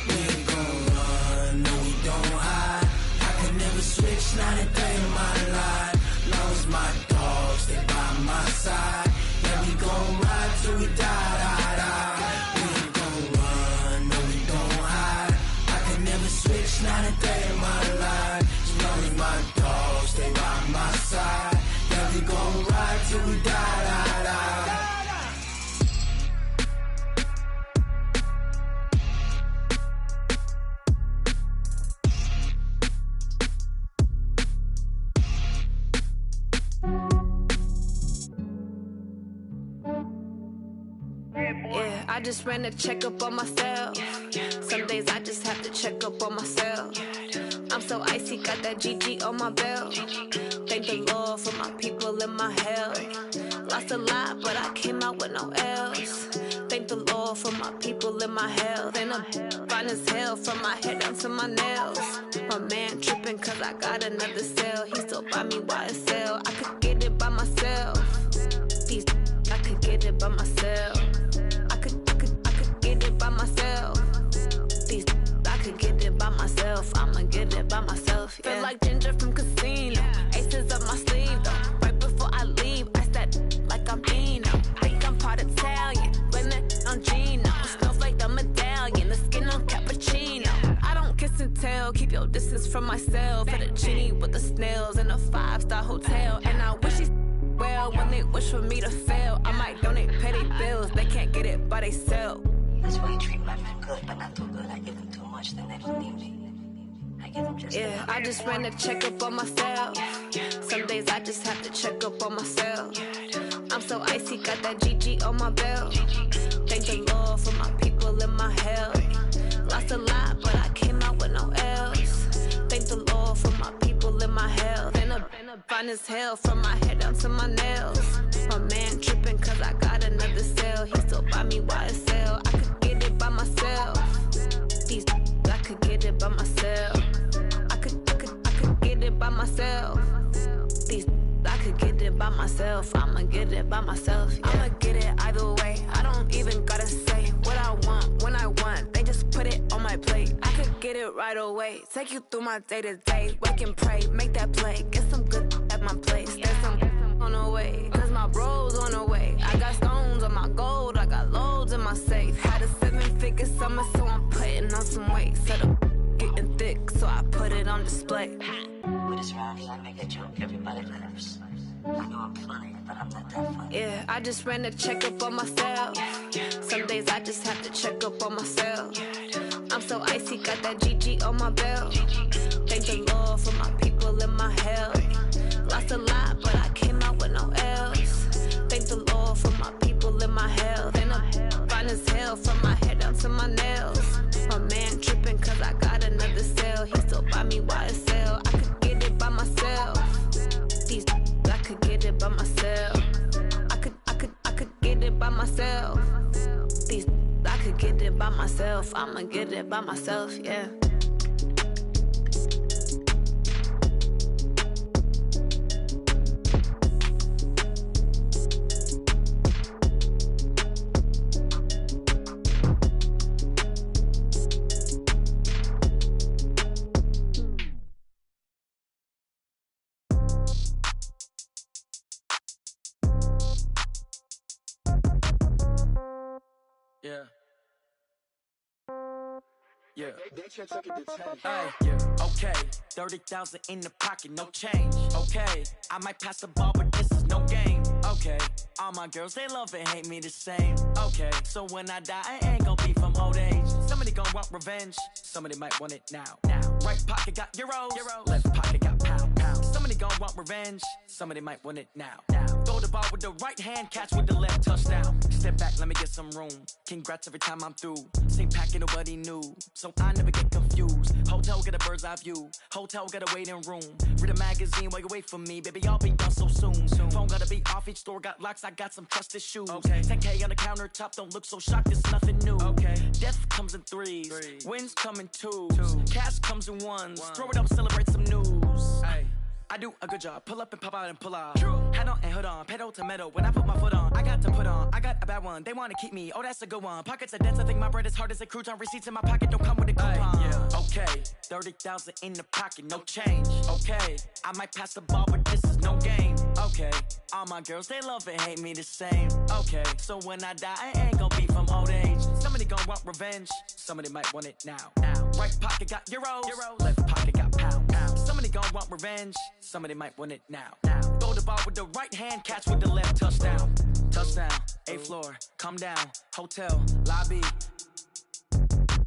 We ain't gon' run, no we don't hide. I can never switch, not a day in my life. Long as my dogs, they by my side. Yeah, we gon' ride till we die, die, die. We ain't gon' run, no we don't hide. I can never switch, not a day in my life. As long as my dogs, they by my side. Yeah, we gon' ride till we die, die, die. I just ran a checkup on myself. Some days I just have to check up on myself. I'm so icy, got that GG on my belt. Thank the Lord for my people in my health. Lost a lot, but I came out with no L's. Thank the Lord for my people in my health. And I'm fine as hell from my head down to my nails. My man tripping cause I got another cell. He still buy me YSL. I could get it by myself. These I could get it by myself. I could get it by myself. These I could get it by myself. I'ma get it by myself. Yeah. Feel like Ginger from Casino. Aces up my sleeve though. Right before I leave, I said like I'm Dino. Think I'm part Italian. Blame it on Gino. Smells like the medallion. The skin on cappuccino. I don't kiss and tell. Keep your distance from myself. Fettuccine with the snails in a 5-star hotel. And I wish he's well when they wish for me to fail. I might donate petty bills. They can't get it by themselves. That's why you treat my men good, but not too good. I give them too much, then they don't need me. I give them just yeah, I just ran a checkup on myself. Some days I just have to check up on myself. I'm so icy, got that GG on my belt. Thank the Lord for my people in my health. Lost a lot, but I came out with no L's. Thank the Lord for my people in my health. And I'm fine as hell from my head down to my nails. My man tripping cause I got another cell. He still buy me YSL. I could get it by myself. These I could get it by myself. I could get it by myself. These I could get it by myself. I'ma get it by myself. Yeah. I'ma get it either way. I don't even gotta say what I want when I want. They just put it on my plate. I could get it right away. Take you through my day to day. Wake and pray, make that play. Get some good at my place. There's some on the way. Cause my bro's on the way. I got stones on my gold. I got loads in my safe. Had a 7-figure summer, so I'm putting on some weight. Set up getting thick, so I put it on display. With this round here, I make a joke, everybody laughs. I know I'm funny, but I'm not that funny. Yeah, I just ran a checkup on myself. Some days I just have to check up on myself. I'm so icy, got that GG on my belt. Thank the Lord for my people in my health. Lost a lot, but I came out with no L's. Thank the Lord for my people in my health. And I'm fine as hell from my head down to my nails. My man tripping cause I got another cell. He still buy me YSL. I could get it by myself. These I could get it by myself. I could get it by myself. These I could get it by myself. I'ma get it by myself, yeah. Yeah. Yeah. Hey, yeah. Okay. 30,000 in the pocket, no change. Okay. I might pass the ball, but this is no game. Okay. All my girls, they love and hate me the same. Okay. So when I die, I ain't gonna be from old age. Somebody gonna want revenge. Somebody might want it now. Right pocket got euros. Left pocket got pound. Somebody gonna want revenge. Somebody might want it now. Throw the ball with the right hand, catch with the left, touchdown. Step back, let me get some room. Congrats every time I'm through. Same packet, nobody knew, so I never get confused. Hotel got a bird's eye view. Hotel got a waiting room. Read a magazine while you wait for me, baby. I'll be done so soon. Phone gotta be off. Each store got locks. I got some trusted shoes. Okay. 10K on the countertop. Don't look so shocked. It's nothing new. Okay. Death comes in threes. Wins come in twos. Cash comes in ones. Throw it up, celebrate some news. Ay. I do a good job. Pull up and pop out and pull out. Head on and hood on. Pedal to metal. When I put my foot on, I got to put on. I got a bad one. They want to keep me. Oh, that's a good one. Pockets are dense. I think my bread is hard as a crouton. Receipts in my pocket don't come with a coupon. Yeah. Okay. 30,000 in the pocket. No change. Okay. I might pass the ball, but this is no game. Okay. All my girls, they love and hate me the same. Okay. So when I die, I ain't gonna be from old age. Somebody gonna want revenge. Somebody might want it now. Right pocket got euros. Left pocket got pound. Somebody gonna want revenge. Somebody might want it now. Throw the ball with the right hand, catch with the left, touchdown. Touchdown, 8th floor, come down, hotel, lobby.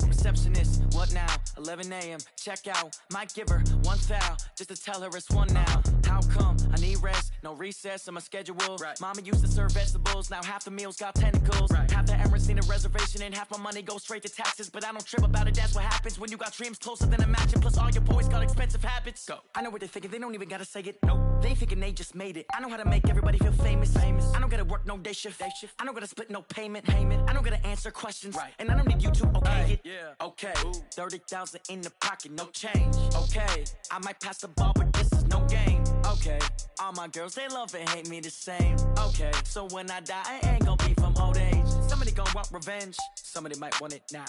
Receptionist, what now? 11 a.m., check out. Might give her one foul, just to tell her it's one now. How come? I need rest, no recess in my schedule. Right. Mama used to serve vegetables, now half the meals got tentacles. Right. Half the Emirates need a reservation and half my money goes straight to taxes. But I don't trip about it, that's what happens when you got dreams closer than a match. And plus all your boys got expensive habits. Go. I know what they're thinking, they don't even gotta say it. Nope. They thinking they just made it. I know how to make everybody feel famous. I don't gotta work no day shift. I don't gotta split no payment. I don't gotta answer questions. Right. And I don't need you to okay it. Yeah. Okay. 30,000 in the pocket, no change. Okay. I might pass the ball, but this is no game. Okay. All my girls, they love and hate me the same. Okay. So when I die, I ain't gonna be from old age. Somebody gon' want revenge. Somebody might want it now.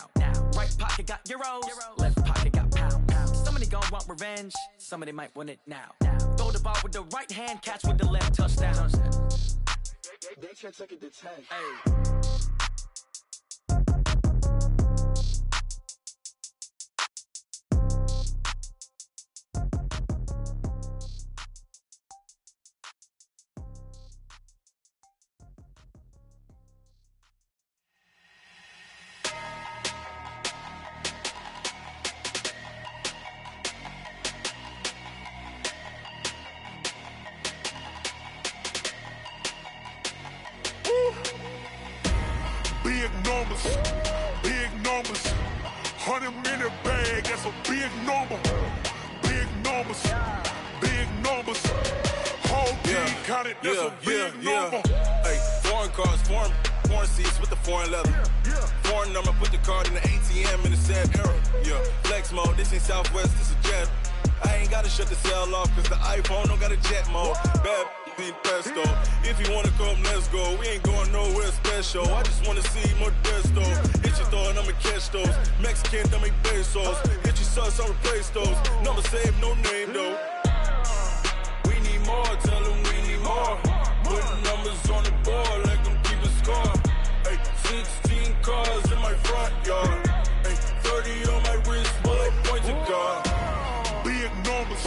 Right pocket got euros. Left pocket got pounds. Somebody gon' want revenge. Somebody might want it now. Throw the ball with the right hand, catch with the left, touchdown. They can't take it to 10. Hey. Big numbers, 100 minute bag, that's a big number. Big numbers, whole team counted, that's a big number. Hey, foreign cars, foreign seats with the foreign leather. Foreign number, put the card in the ATM in the sad era. Yeah, flex mode, this ain't Southwest, this a jet. I ain't gotta shut the cell off, cause the iPhone don't got a jet mode. Bad need pesto. If you wanna come, let's go. We ain't going nowhere special. I just wanna see more Modesto. Hit your throw and I'ma catch those. Mexican, don't make pesos. Hit your sauce, I'll replace those. Number save, no name though. We need more, tell them we need more. Putting numbers on the board, let them keep a score. Hey, 16 cars in my front yard. Hey, 30 on my wrist, bullet point to God. Big numbers,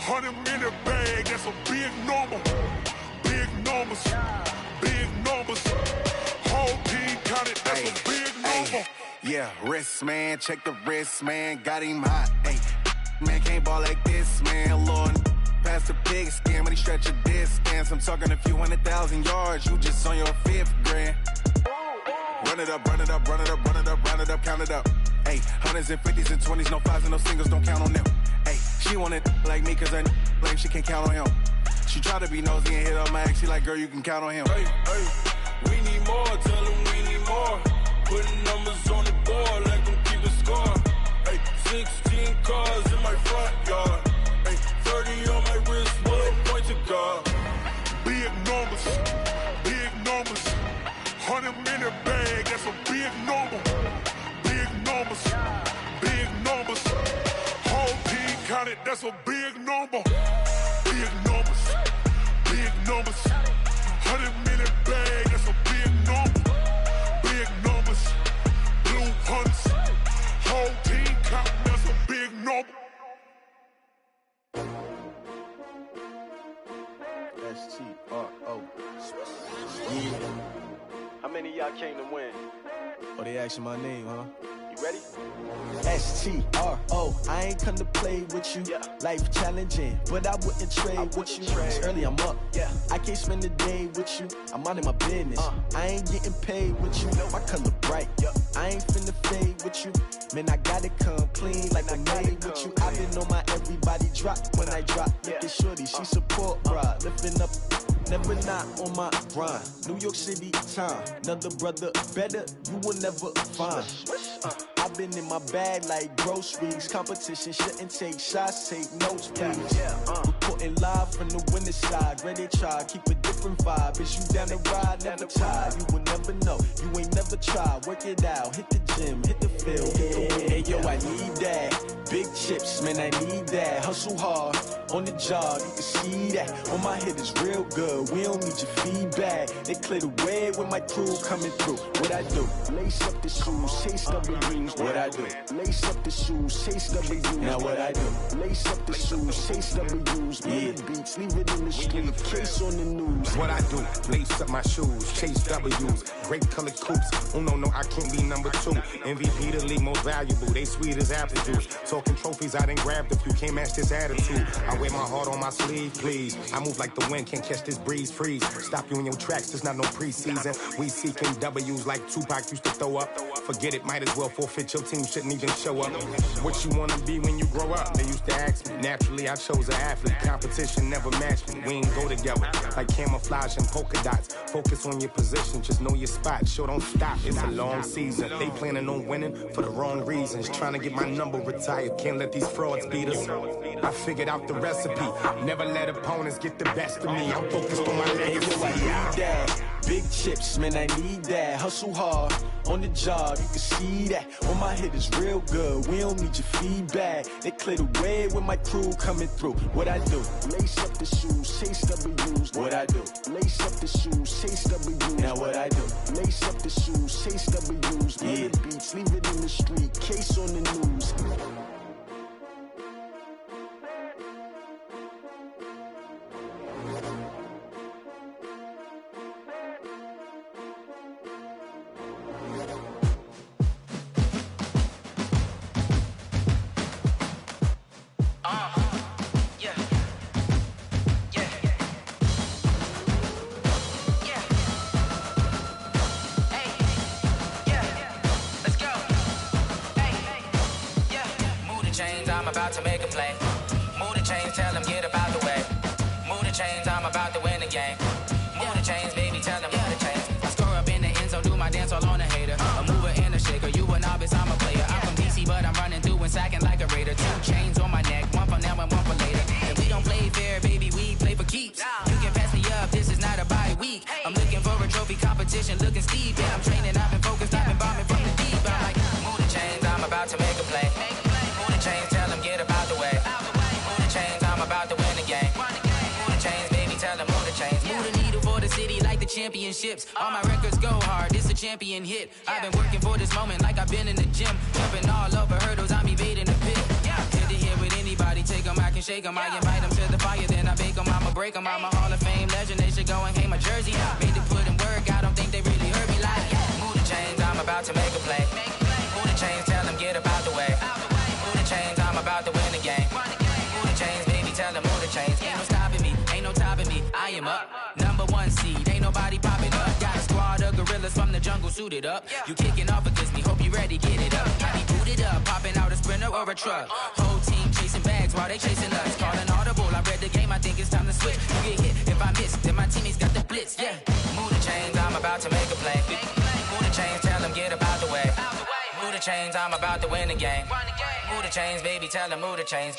100 minute bag, that's a big number. Big numbers, whole team counted, that's a big number. Yeah, wrist man, check the wrist man, got him hot. Ay, man can't ball like this, man. Lord, past the pig skin when he stretch a distance. I'm talking a few 100,000 yards, you just on your 5th grand. Run it up, count it up. Ay, hundreds and 50s and 20s, no 5s and no singles, don't count on them. Ay, she want it like me cause her blame, she can't count on him. She try to be nosy and hit up my ex, she like, girl, you can count on him. Hey, we need more, tell them we need more. Putting numbers on the board, let them keep a score. Hey, 16 cars in my front yard. Hey, 30 on my wrist, bullet point to God. Big numbers, 100 minute bag, that's a big number. Big numbers, whole team counted, that's a big number. Big numbers, 100 minute bag, that's a big number. Big numbers, blue hunts, whole team counting, that's a big number. STRO. Yeah. How many of y'all came to win? Oh, they asking my name, huh? You ready? STRO. I ain't come to play with you. Life challenging, but I wouldn't trade with you. It's early, I'm up. I can't spend the day with you. I'm minding my business. I ain't getting paid with you. My color bright. I ain't finna fade with you. Man, I gotta come clean like I made with you. I been on my everybody drop when I drop. Look at shorty, she support, bruh. Lifting up. Never not on my grind. New York City time. Another brother better, you will never find. I've been in my bag like groceries. Competition shouldn't take shots, take notes, please. Reporting live from the winning side. Ready to try, keep a different vibe. Is you down the ride, never tired. You will never know, you ain't never tried. Work it out, hit the gym, hit the field, hit the win. Hey yo, I need that. Big chips, man, I need that. Hustle hard, on the job, you can see that. On my head is real good, we don't need your feedback. They clear the way when my crew coming through. What I do? Lace up the shoes, chase double rings. What I do? Lace up the shoes, chase double U's. Now what I do? Lace up the shoes, chase double U's. Yeah, beats, leave it in the street, case on the news. what I do. Lace up my shoes, chase W's, great colored coops. Oh no, I can't be number 2. MVP the league most valuable, they sweet as apple juice. Talking trophies, I done grabbed a few, can't match this attitude. I wear my heart on my sleeve, please. I move like the wind, can't catch this breeze, freeze. Stop you in your tracks, there's not no preseason. We seeking W's like Tupac used to throw up. Forget it, might as well forfeit, your team shouldn't even show up. What you wanna be when you grow up? They used to ask me. Naturally, I chose an athlete. Competition never matched me. We ain't go together like camouflage and polka dots. Focus on your position, just know your spot. Sure, don't stop, it's a long season. They planning on winning for the wrong reasons. Trying to get my number retired, can't let these frauds beat us. I figured out the recipe. Never let opponents get the best of me. I'm focused on my legacy. I need that. Big chips, man, I need that. Hustle hard on the job, you can see that. On my head is real good, we don't need your feedback. They clear the way with my crew coming through. What I do? Lace up the shoes, chase W's. What I do? Lace up the shoes, chase W's. Now what I do? Lace up the shoes, chase W's. Yeah. The beats, leave it in the street, case on the news. To make a play. Move the chains, tell them get about the way. Move the chains, I'm about to win the game. Move the chains, baby, tell them move the chains. I score up in the end zone, do my dance all on a hater. A mover and a shaker, you a novice, I'm a player. I'm from DC, but I'm running through and sacking like a raider. 2 chains on my neck, one for now and one for later. And we don't play fair, baby, we play for keeps. You can pass me up, this is not a bye week. I'm looking for a trophy competition, looking steep. Yeah, I'm training, I've been focused, I've been bombing from the deep. I'm like, move the chains, I'm about to make a play. Move the chains, tell them get about the way. Move the chains, I'm about to win the game. Move the chains, baby, tell them move the chains. Move the needle for the city like the championships. All my records go hard, this a champion hit. I've been working for this moment like I've been in the gym. Jumping all over hurdles, I'm evading the pit. Good to hear with anybody, take them, I can shake them. I invite them to the fire, then I bake them, I'ma break them. I'm a Hall of Fame legend, they should go and hang my jersey. Made to put in work, I don't think they really heard me like, move the chains, I'm about to make a play. Move the chains, tell them get about the way. Move the chains, I'm about to win the game. Move the chains, baby, tell them move the chains. Ain't no stopping me, ain't no topping me. I am up, #1 seed, ain't nobody popping up. Got a squad of gorillas from the jungle suited up. You kicking off against me, hope you ready, get it up. I be booted up, popping out a Sprinter or a truck. Whole team chasing bags while they chasing us. Call an audible, I read the game, I think it's time to switch. You get hit, if I miss, then my teammates got the blitz, yeah. Move the chains, I'm about to make a play. Move the chains, tell them get about the way. Move the chains, I'm about to win the game. Move the chains, baby, tell them move the chains.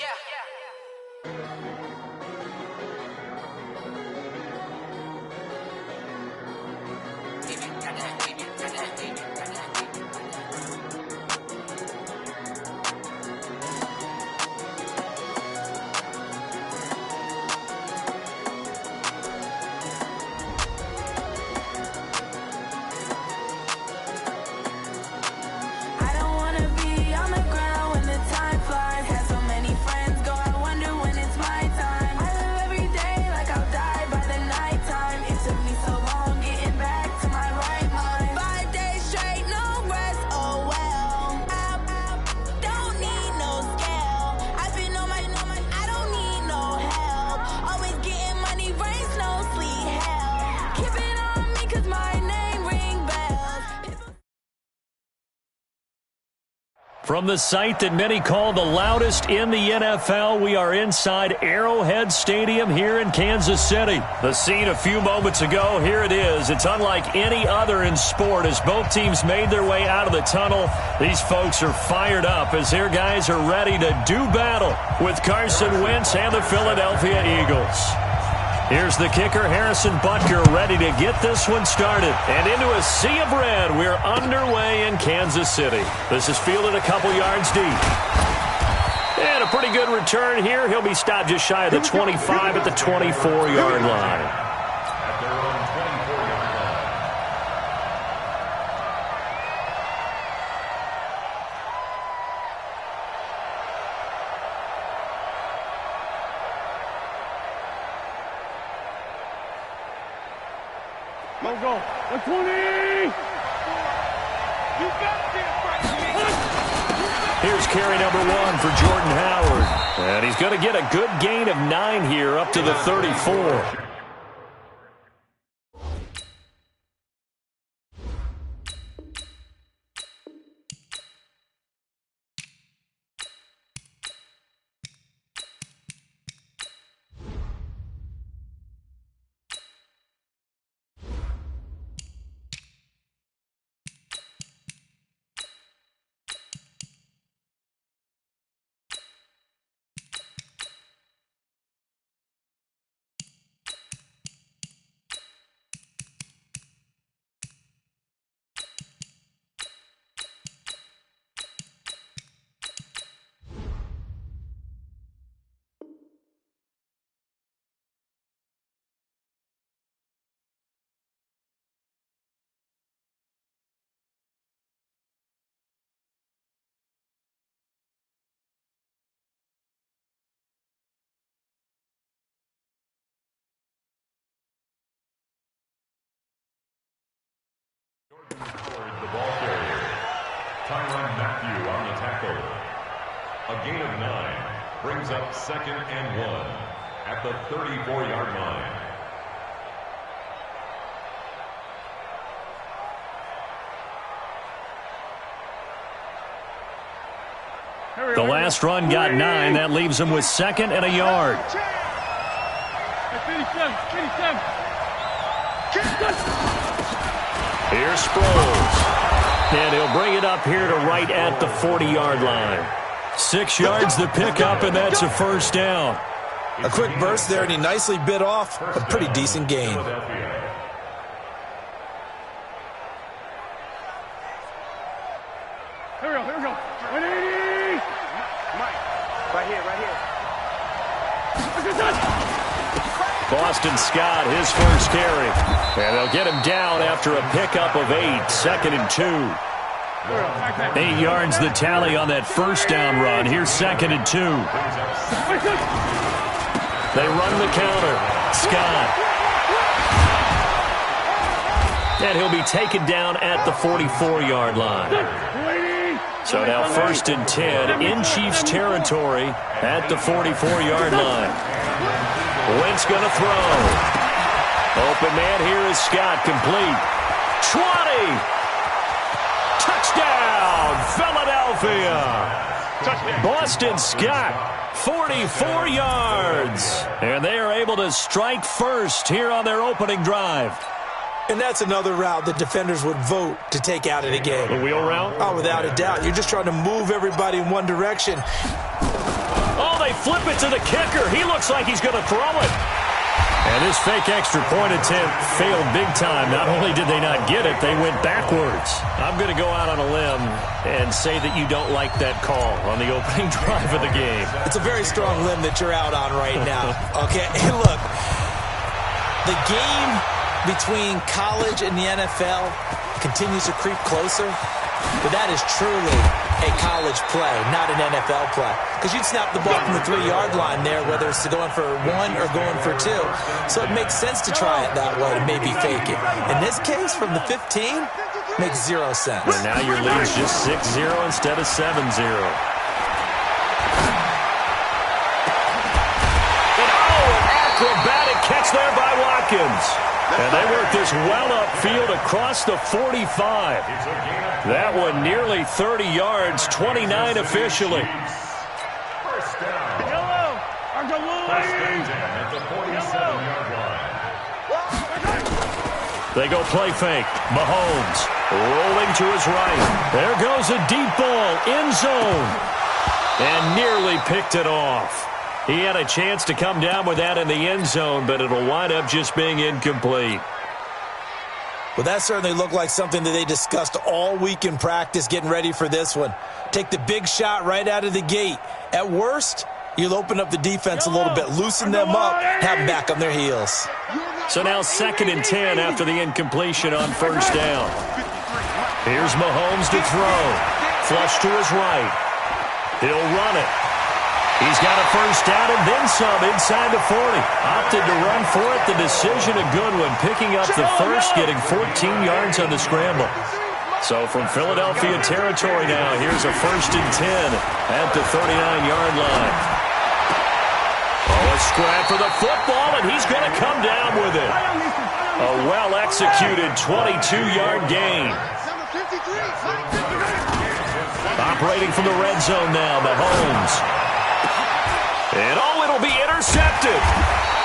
From the site that many call the loudest in the NFL, we are inside Arrowhead Stadium here in Kansas City. The scene a few moments ago, here it is. It's unlike any other in sport as both teams made their way out of the tunnel. These folks are fired up as their guys are ready to do battle with Carson Wentz and the Philadelphia Eagles. Here's the kicker, Harrison Butker, ready to get this one started. And into a sea of red, we're underway in Kansas City. This is fielded a couple yards deep. And a pretty good return here. He'll be stopped just shy of the 25 at the 24-yard line. Go, go. 120. You got this. Here's carry number 1 for Jordan Howard. And he's going to get a good gain of 9 here up to the 34. The ball carrier, Tyrann Mathieu on the tackle. A gain of 9 brings up 2nd and 1 at the 34-yard line. The last run got 9. That leaves him with 2nd and a yard. Here's Sproles. And he'll bring it up here to right at the 40-yard line. 6 yards the pickup, and that's a first down. A quick burst there, and he nicely bit off a pretty decent gain. Here we go, here we go. 180. Mike, right here, right here. Boston Scott, his first carry. And they'll get him down after a pickup of 8, 2nd and 2. 8 yards the tally on that first down run. Here's 2nd and 2. They run the counter. Scott. And he'll be taken down at the 44-yard line. So now 1st and 10 in Chiefs territory at the 44-yard line. Wentz going to throw. Open man here is Scott, complete. 20. Touchdown, Philadelphia. Boston Scott, 44 yards. And they are able to strike first here on their opening drive. And that's another route that defenders would vote to take out of the game. The wheel route? Oh, without a doubt. You're just trying to move everybody in one direction. Oh, they flip it to the kicker. He looks like he's going to throw it. And this fake extra point attempt failed big time. Not only did they not get it, they went backwards. I'm going to go out on a limb and say that you don't like that call on the opening drive of the game. It's a very strong limb that you're out on right now. Okay, and look, the game between college and the NFL continues to creep closer, but that is truly a college play, not an NFL play. Because you'd snap the ball from the 3-yard line there, whether it's going for 1 or going for 2. So it makes sense to try it that way to maybe fake it. In this case, from the 15, makes 0 sense. And now your lead's just 6-0 instead of 7-0. And an acrobatic catch there by Watkins. And they work this well upfield across the 45. That one nearly 30 yards, 29 officially. First down. First and 10 at the 47-yard line. They go play fake. Mahomes rolling to his right. There goes a deep ball, end zone. And nearly picked it off. He had a chance to come down with that in the end zone, but it'll wind up just being incomplete. Well, that certainly looked like something that they discussed all week in practice getting ready for this one. Take the big shot right out of the gate. At worst, you'll open up the defense a little bit, loosen them up, have them back on their heels. So now 2nd and 10 after the incompletion on first down. Here's Mahomes to throw. Flush to his right. He'll run it. He's got a first down and then some inside the 40. Opted to run for it. The decision a good one. Picking up the first, getting 14 yards on the scramble. So from Philadelphia territory now, here's a 1st and 10 at the 39-yard line. Oh, a scrap for the football, and he's going to come down with it. A well-executed 22-yard gain. Operating from the red zone now, Mahomes. And it'll be intercepted.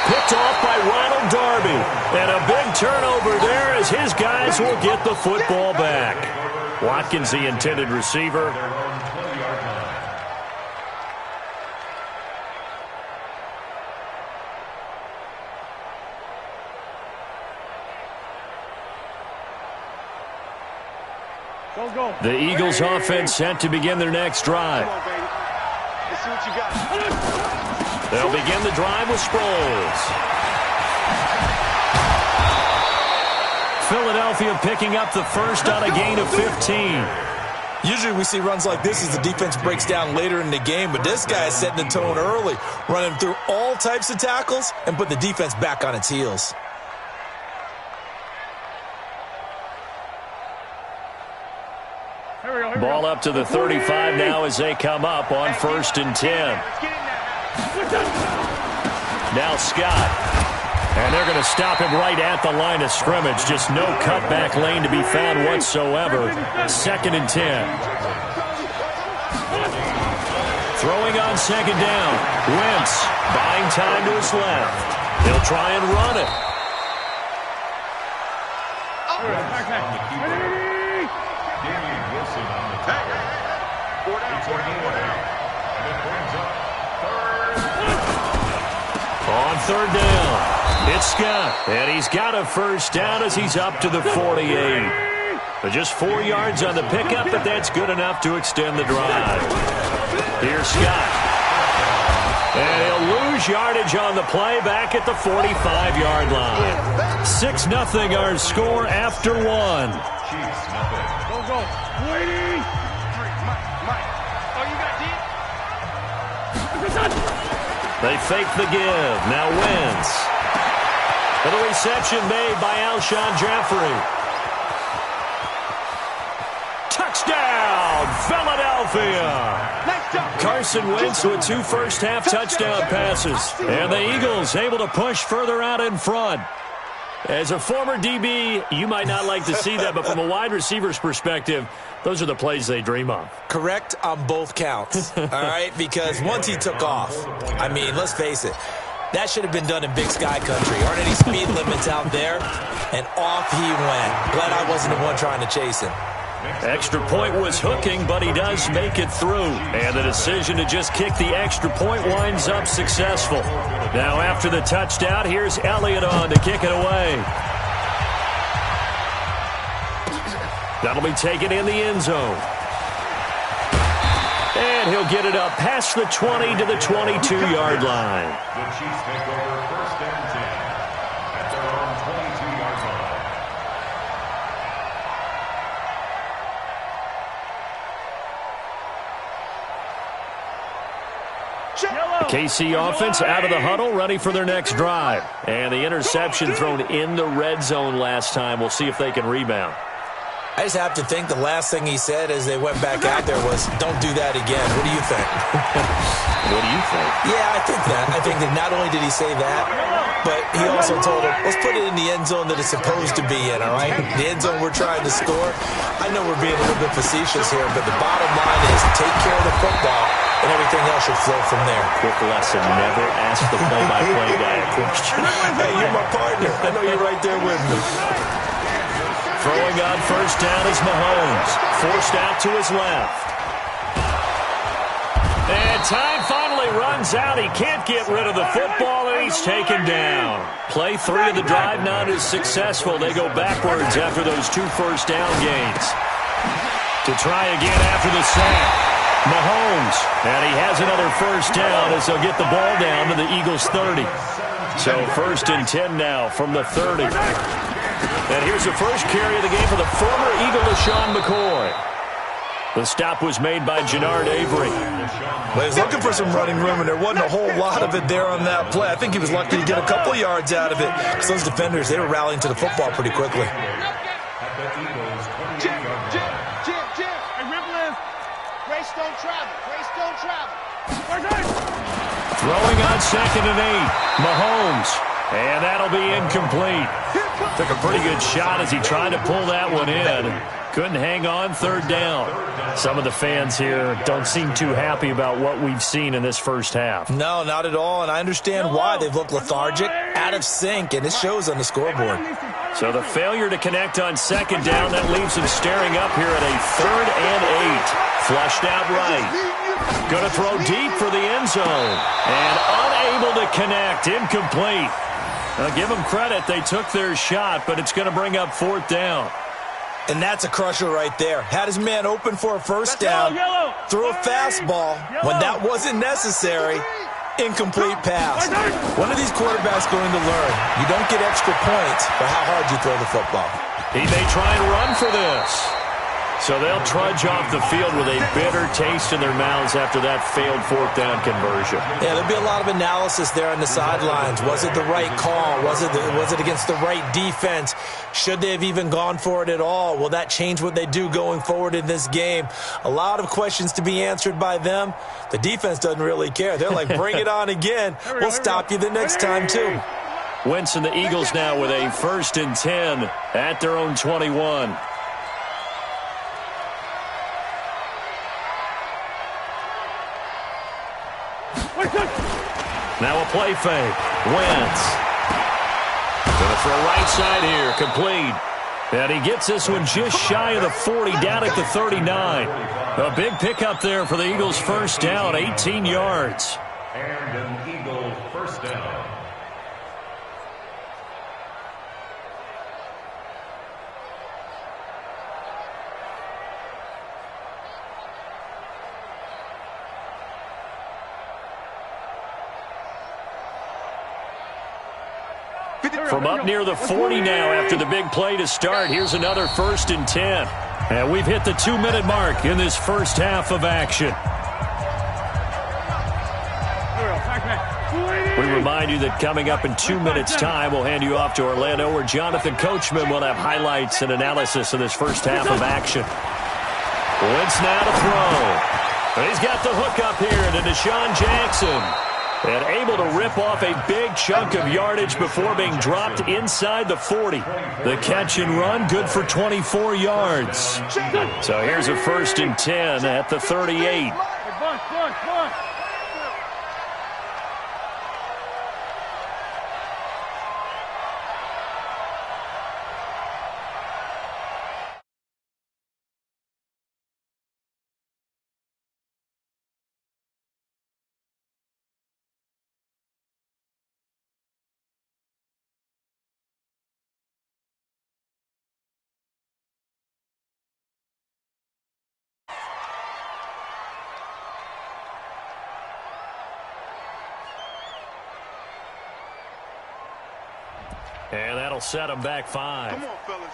Picked off by Ronald Darby. And a big turnover there as his guys will get the football back. Watkins, the intended receiver. The Eagles offense set to begin their next drive. Let's see what you got. They'll begin the drive with Sproles. Philadelphia picking up the first on a gain of 15. Usually we see runs like this as the defense breaks down later in the game, but this guy is setting the tone early, running through all types of tackles and put the defense back on its heels. Ball up to the 35 now as they come up on 1st and 10. Now Scott. And they're going to stop him right at the line of scrimmage. Just no cutback lane to be found whatsoever. 2nd and 10. Throwing on 2nd down. Wentz buying time to his left. He'll try and run it. On 3rd down, it's Scott, and he's got a first down as he's up to the 48. But just 4 yards on the pickup, but that's good enough to extend the drive. Here's Scott. And he'll lose yardage on the play back at the 45-yard line. 6-0 our score after 1. Go. Waiting. Mike. Oh, you got deep? They fake the give. Now Wentz. For the reception made by Alshon Jeffrey. Touchdown, Philadelphia! Carson Wentz with 2 first-half touchdown passes. And the Eagles able to push further out in front. As a former DB, you might not like to see that, but from a wide receiver's perspective, those are the plays they dream of. Correct on both counts, all right? Because once he took off, I mean, let's face it, that should have been done in Big Sky Country. Aren't any speed limits out there? And off he went. Glad I wasn't the one trying to chase him. Extra point was hooking, but he does make it through. And the decision to just kick the extra point winds up successful. Now after the touchdown, here's Elliott on to kick it away. That'll be taken in the end zone. And he'll get it up past the 20 to the 22-yard line. The Chiefs take over 1st and 10 at their own 22-yard line. The KC offense out of the huddle, ready for their next drive. And the interception thrown in the red zone last time. We'll see if they can rebound. I just have to think the last thing he said as they went back out there was, don't do that again. What do you think? What do you think? Yeah, I think that. I think that not only did he say that, but he also told him, let's put it in the end zone that it's supposed to be in, all right? The end zone we're trying to score. I know we're being a little bit facetious here, but the bottom line is take care of the football, and everything else should flow from there. Quick lesson, never ask the play-by-play guy a question. Hey, you're my partner. I know you're right there with me. Throwing on 1st down is Mahomes. Forced out to his left. And time finally runs out. He can't get rid of the football, and he's taken down. Play 3 of the drive not as successful. They go backwards after those 2 first down gains. To try again after the sack. Mahomes. And he has another first down as they'll get the ball down to the Eagles' 30. So 1st and 10 now from the 30. And here's the first carry of the game for the former Eagle, LaShawn McCoy. The stop was made by Jannard Avery. Well, he was looking for some running room, and there wasn't a whole lot of it there on that play. I think he was lucky to get a couple yards out of it because those defenders, they were rallying to the football pretty quickly. Jim. Hey, Ripple is. Grace don't travel. Throwing on 2nd and 8. Mahomes. And that'll be incomplete. Took a pretty good shot as he tried to pull that one in. Couldn't hang on 3rd down. Some of the fans here don't seem too happy about what we've seen in this first half. No, not at all, and I understand why. They've looked lethargic, out of sync, and it shows on the scoreboard. So the failure to connect on 2nd down, that leaves him staring up here at a 3rd and 8. Flushed out right. Going to throw deep for the end zone. And unable to connect. Incomplete. Now give them credit. They took their shot, but it's going to bring up 4th down. And that's a crusher right there. Had his man open for a first down. Threw a fastball when that wasn't necessary. Incomplete pass. When are these quarterbacks going to learn? You don't get extra points for how hard you throw the football. He may try and run for this. So they'll trudge off the field with a bitter taste in their mouths after that failed 4th down conversion. Yeah, there'll be a lot of analysis there on the sidelines. Was it the right call? Was it against the right defense? Should they have even gone for it at all? Will that change what they do going forward in this game? A lot of questions to be answered by them. The defense doesn't really care. They're like, bring it on again. We'll stop you the next time, too. Wentz and the Eagles now with a 1st and 10 at their own 21. Now a play fake. Wentz. Going to throw right side here. Complete. And he gets this one just shy of the 40, down at the 39. A big pickup there for the Eagles' first down, 18 yards. And an Eagle first down. From up near the 40 now after the big play to start. Here's another 1st and 10. And we've hit the 2-minute mark in this first half of action. We remind you that coming up in 2 minutes' time, we'll hand you off to Orlando, where Jonathan Coachman will have highlights and analysis of this first half of action. Wentz now to throw. He's got the hook up here to Deshaun Jackson. And able to rip off a big chunk of yardage before being dropped inside the 40. The catch and run, good for 24 yards. So here's a 1st and 10 at the 38. And that'll set them back 5. Come on, fellas.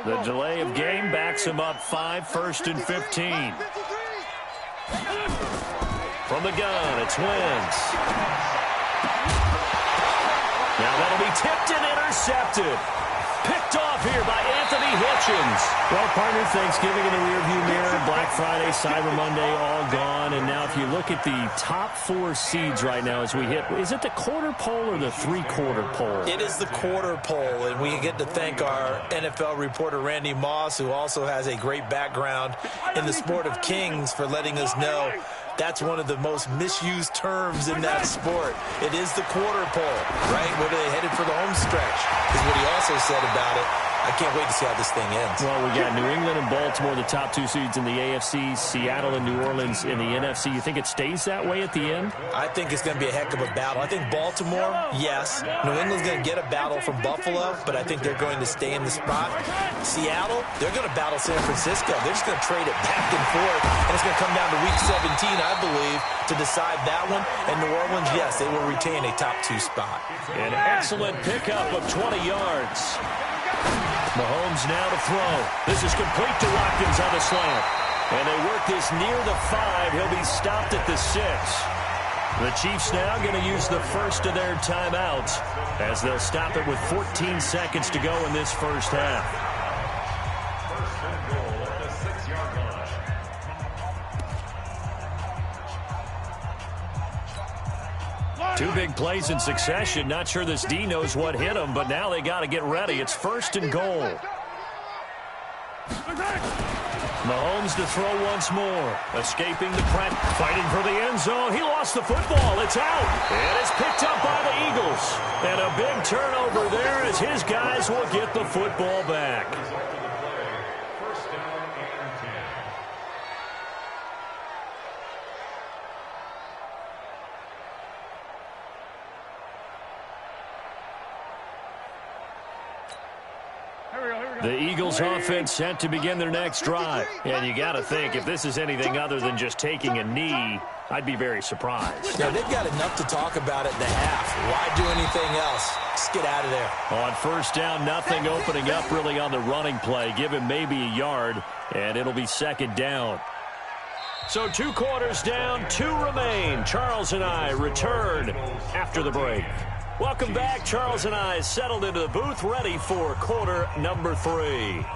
The delay of game backs him up 5, 1st and 15. From the gun, it's Wentz. Now that'll be tipped and intercepted. Picked off here by Anthony Hitchens. Well, partner, Thanksgiving in the rearview mirror, Black Friday, Cyber Monday, all gone. And now if you look at the top 4 seeds right now as we hit, is it the quarter pole or the 3/4 pole? It is the quarter pole, and we get to thank our NFL reporter, Randy Moss, who also has a great background in the sport of kings, for letting us know that's one of the most misused terms in that sport. It is the quarter pole, right? Where they headed for the home stretch is what he also said about it. I can't wait to see how this thing ends. Well, we got New England and Baltimore, the top 2 seeds in the AFC, Seattle and New Orleans in the NFC. You think it stays that way at the end? I think it's going to be a heck of a battle. I think Baltimore, yes. New England's going to get a battle from Buffalo, but I think they're going to stay in the spot. Seattle, they're going to battle San Francisco. They're just going to trade it back and forth, and it's going to come down to Week 17, I believe, to decide that one. And New Orleans, yes, they will retain a top 2 spot. An excellent pickup of 20 yards. Mahomes now to throw. This is complete to Watkins on the slant. And they work this near the 5. He'll be stopped at the 6. The Chiefs now going to use the first of their timeouts as they'll stop it with 14 seconds to go in this first half. First and goal at the 6-yard line. Two big plays in succession. Not sure this D knows what hit him, but now they got to get ready. It's first and goal. Mahomes to throw once more. Escaping the press. Fighting for the end zone. He lost the football. It's out. And it's picked up by the Eagles. And a big turnover there as his guys will get the football back. First down and 10. The Eagles offense set to begin their next drive. And you got to think, if this is anything other than just taking a knee, I'd be very surprised. Yeah, they've got enough to talk about at the half. Why do anything else? Just get out of there. On first down, nothing opening up really on the running play. Give him maybe a yard, and it'll be second down. So 2 quarters down, 2 remain. Charles and I return after the break. Welcome back. Charles and I settled into the booth, ready for quarter number 3.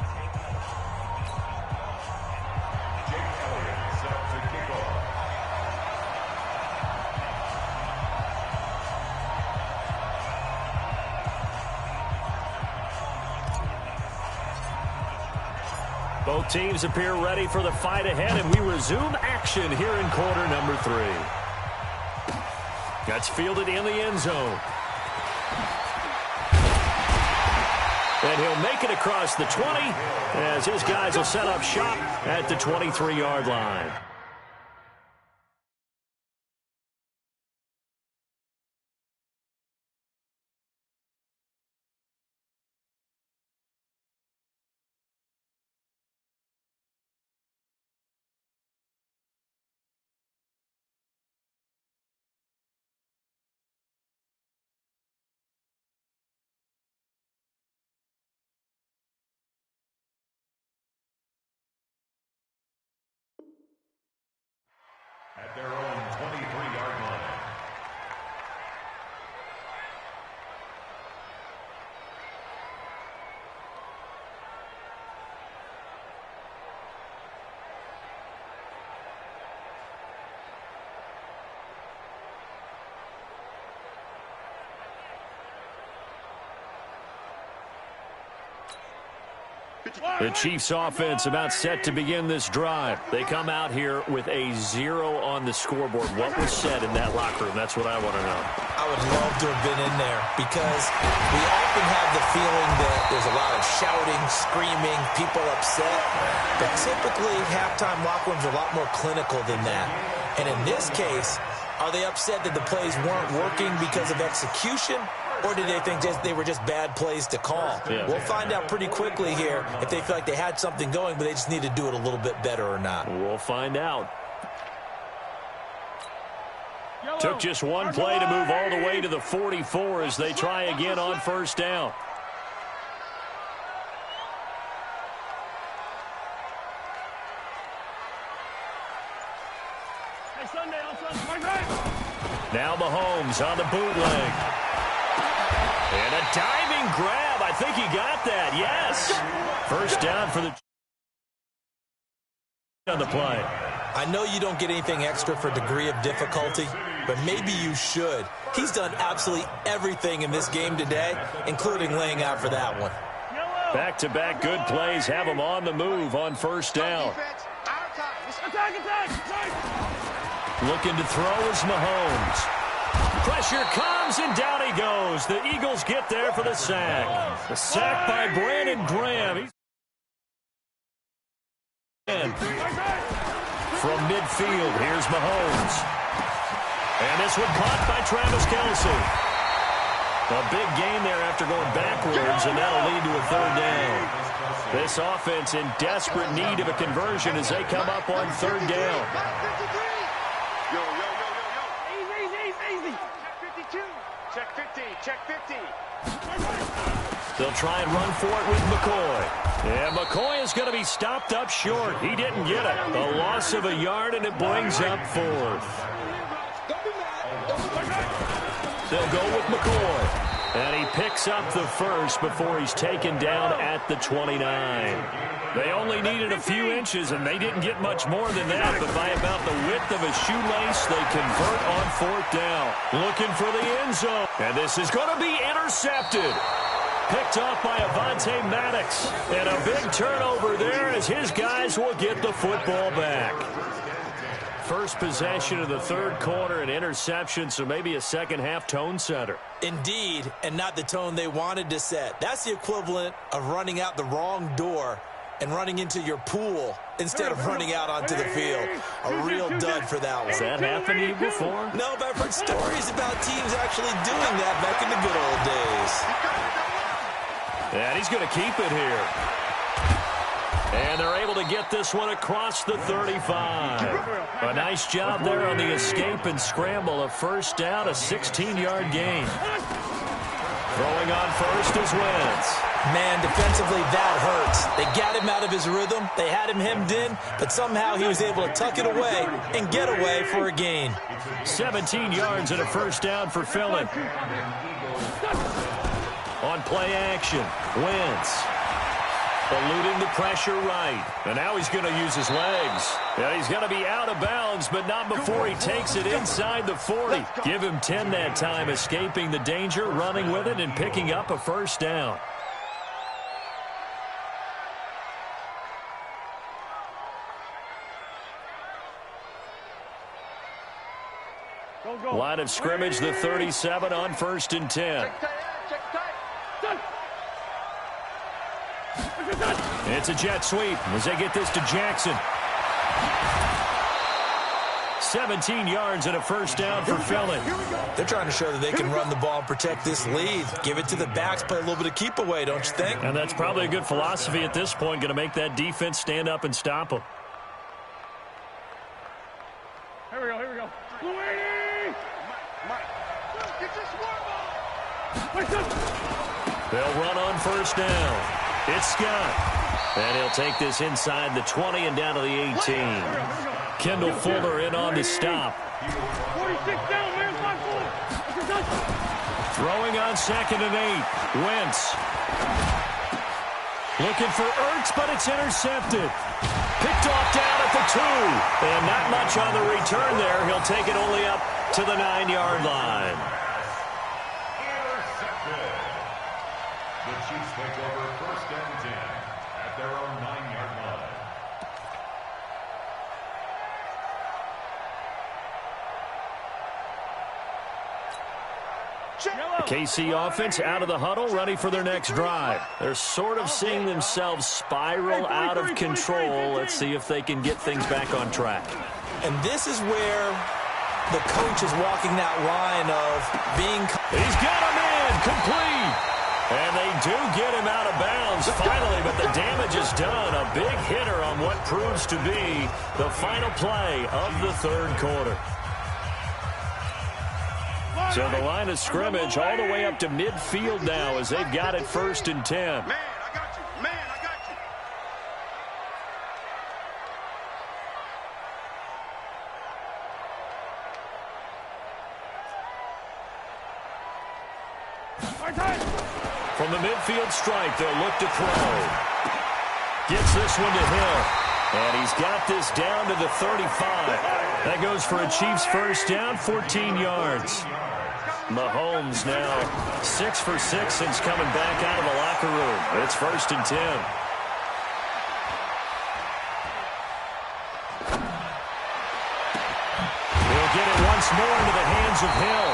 Both teams appear ready for the fight ahead, and we resume action here in quarter number 3. That's fielded in the end zone. And he'll make it across the 20 as his guys will set up shop at the 23-yard line. At their own 23-yard line. The Chiefs offense about set to begin this drive. They come out here with a 0 on the scoreboard. What was said in that locker room? That's what I want to know. I would love to have been in there because we often have the feeling that there's a lot of shouting, screaming, people upset. But typically, halftime locker rooms are a lot more clinical than that. And in this case, are they upset that the plays weren't working because of execution? Or did they think they were just bad plays to call? Yeah. We'll find out pretty quickly here if they feel like they had something going, but they just need to do it a little bit better or not. We'll find out. Took just one play to move all the way to the 44 as they try again on first down. Now Mahomes on the bootleg. And a diving grab. I think he got that. Yes. First down for the on the play. I know you don't get anything extra for degree of difficulty, but maybe you should. He's done absolutely everything in this game today, including laying out for that one. Back-to-back good plays have him on the move on first down. Looking to throw is Mahomes. Pressure comes, and down he goes. The Eagles get there for the sack. The sack by Brandon Graham. From midfield, here's Mahomes. And this one caught by Travis Kelce. A big gain there after going backwards, and that'll lead to a third down. This offense in desperate need of a conversion as they come up on third down. They'll try and run for it with McCoy. And McCoy is going to be stopped up short. He didn't get it. A loss of a yard, and it brings up 4th. They'll go with McCoy. And he picks up the first before he's taken down at the 29. They only needed a few inches, and they didn't get much more than that. But by about the width of a shoelace, they convert on 4th down. Looking for the end zone. And this is going to be intercepted. Picked off by Avonte Maddox. And a big turnover there as his guys will get the football back. First possession of the 3rd quarter, an interception, so maybe a second-half tone setter. Indeed, and not the tone they wanted to set. That's the equivalent of running out the wrong door and running into your pool instead of running out onto the field. A real dud for that one. Has that happened to you before? No, but I've heard stories about teams actually doing that back in the good old days. And he's going to keep it here. And they're able to get this one across the 35. A nice job there on the escape and scramble. A first down, a 16-yard gain. Throwing on first is Wentz. Man, defensively, that hurts. They got him out of his rhythm. They had him hemmed in, but somehow he was able to tuck it away and get away for a gain. 17 yards and a first down for Philly. On play action, Wentz. Eluding the pressure right. And now he's going to use his legs. And he's going to be out of bounds, but not before he takes it inside the 40. Give him 10 that time, escaping the danger, running with it, and picking up a first down. Line of scrimmage, the 37 on 1st and 10. It's a jet sweep as they get this to Jackson. 17 yards and a first down for Philly. They're trying to show that they can run the ball and protect this lead. Give it to the backs, play a little bit of keep away, don't you think? And that's probably a good philosophy at this point, going to make that defense stand up and stop them. Here we go, here we go. Louis! Get your swarm ball! They'll run on first down. It's Scott. And he'll take this inside the 20 and down to the 18. Kendall Fuller in on the stop. 46 down, man, 5-4. Throwing on 2nd and 8. Wentz. Looking for Ertz, but it's intercepted. Picked off down at the 2. And not much on the return there. He'll take it only up to the 9-yard line. The Chiefs take over 1st and 10 at their own 9-yard line. The KC offense out of the huddle, ready for their next drive. They're sort of seeing themselves spiral out of control. Let's see if they can get things back on track. And this is where the coach is walking that line of being... He's got him in, complete. And they do get him out of bounds finally, but the damage is done. A big hitter on what proves to be the final play of the 3rd quarter. So the line of scrimmage all the way up to midfield now as they've got it 1st and 10. Man, I got you. Man, I got you. From the midfield stripe, they'll look to throw. Gets this one to Hill. And he's got this down to the 35. That goes for a Chiefs first down, 14 yards. Mahomes now 6 for 6 since coming back out of the locker room. It's 1st and 10. He'll get it once more into the hands of Hill.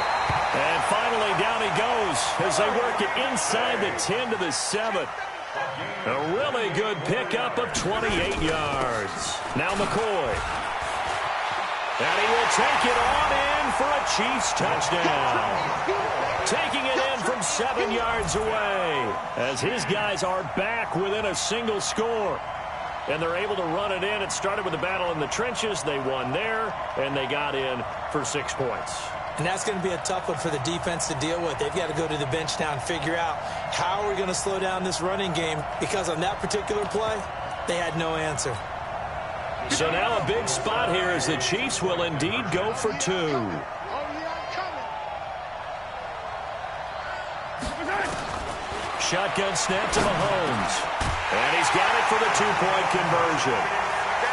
And finally down he goes as they work it inside the 10 to the 7. A really good pickup of 28 yards. Now McCoy. And he will take it on in for a Chiefs touchdown. Taking it in from 7 yards away as his guys are back within a single score. And they're able to run it in. It started with a battle in the trenches. They won there, and they got in for 6 points. And that's going to be a tough one for the defense to deal with. They've got to go to the bench now and figure out how are we going to slow down this running game, because on that particular play, they had no answer. So now a big spot here as the Chiefs will indeed go for 2. Shotgun snap to Mahomes. And he's got it for the 2-point conversion.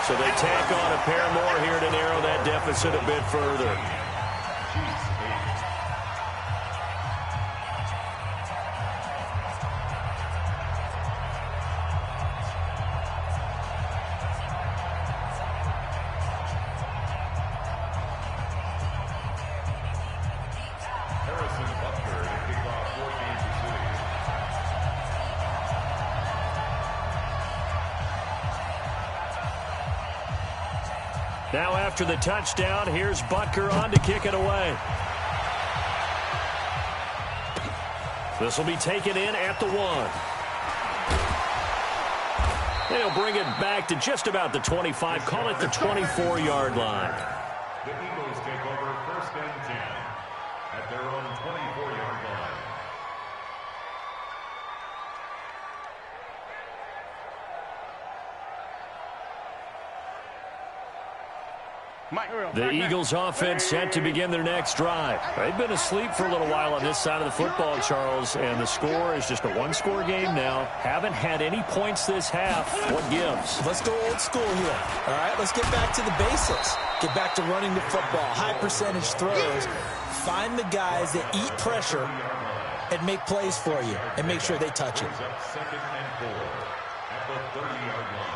So they tack on a pair more here to narrow that deficit a bit further. Now after the touchdown, here's Butker on to kick it away. This will be taken in at the 1. And he'll bring it back to just about the 25, call it the 24-yard line. The Eagles take over 1st and 10 at their own 24-yard line. The Eagles offense set to begin their next drive. They've been asleep for a little while on this side of the football, Charles, and the score is just a one-score game now. Haven't had any points this half. What gives? Let's go old school here. All right, let's get back to the basics. Get back to running the football, high percentage throws. Find the guys that eat pressure and make plays for you and make sure they touch it. 2nd and 4 at the 30-yard line.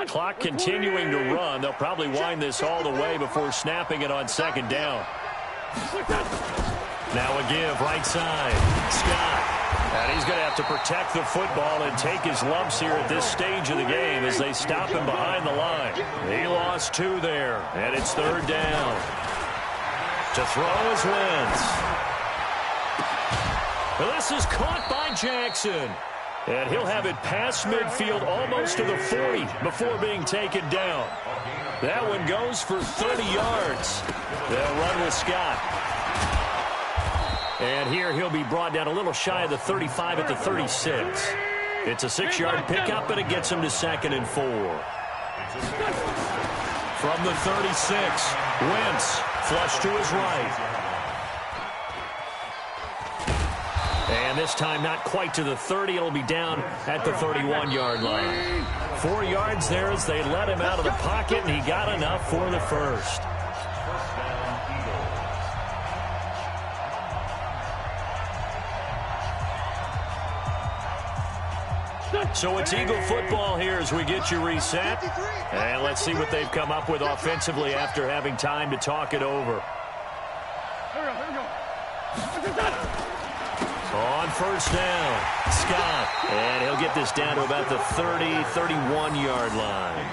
Clock continuing to run. They'll probably wind this all the way before snapping it on 2nd down. Now a give right side. Scott. And he's going to have to protect the football and take his lumps here at this stage of the game as they stop him behind the line. He lost 2 there, and it's 3rd down. To throw is Wentz. This is caught by Jackson. And he'll have it past midfield almost to the 40 before being taken down. That one goes for 30 yards. They'll run with Scott. And here he'll be brought down a little shy of the 35 at the 36. It's a 6-yard pickup, and it gets him to 2nd and 4. From the 36, Wentz flush to his right. And this time not quite to the 30. It'll be down at the 31-yard line. 4 yards there as they let him out of the pocket, and he got enough for the first. So it's Eagle football here as we get you reset. And let's see what they've come up with offensively after having time to talk it over. On 1st down, Scott. And he'll get this down to about the 30, 31-yard line.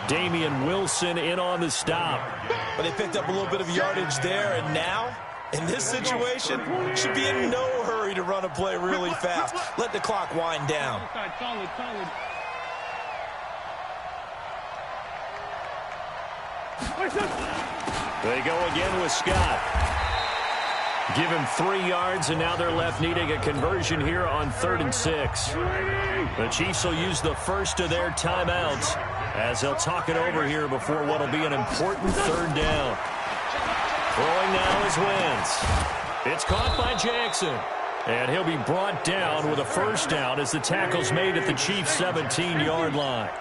Damian Wilson in on the stop. But they picked up a little bit of yardage there, and now, in this situation, should be in no hurry to run a play really fast. Let the clock wind down. They go again with Scott. Give him 3 yards, and now they're left needing a conversion here on 3rd and 6. The Chiefs will use the first of their timeouts as they'll talk it over here before what will be an important 3rd down. Throwing now is Wentz. It's caught by Jackson. And he'll be brought down with a 1st down as the tackle's made at the Chiefs' 17-yard line.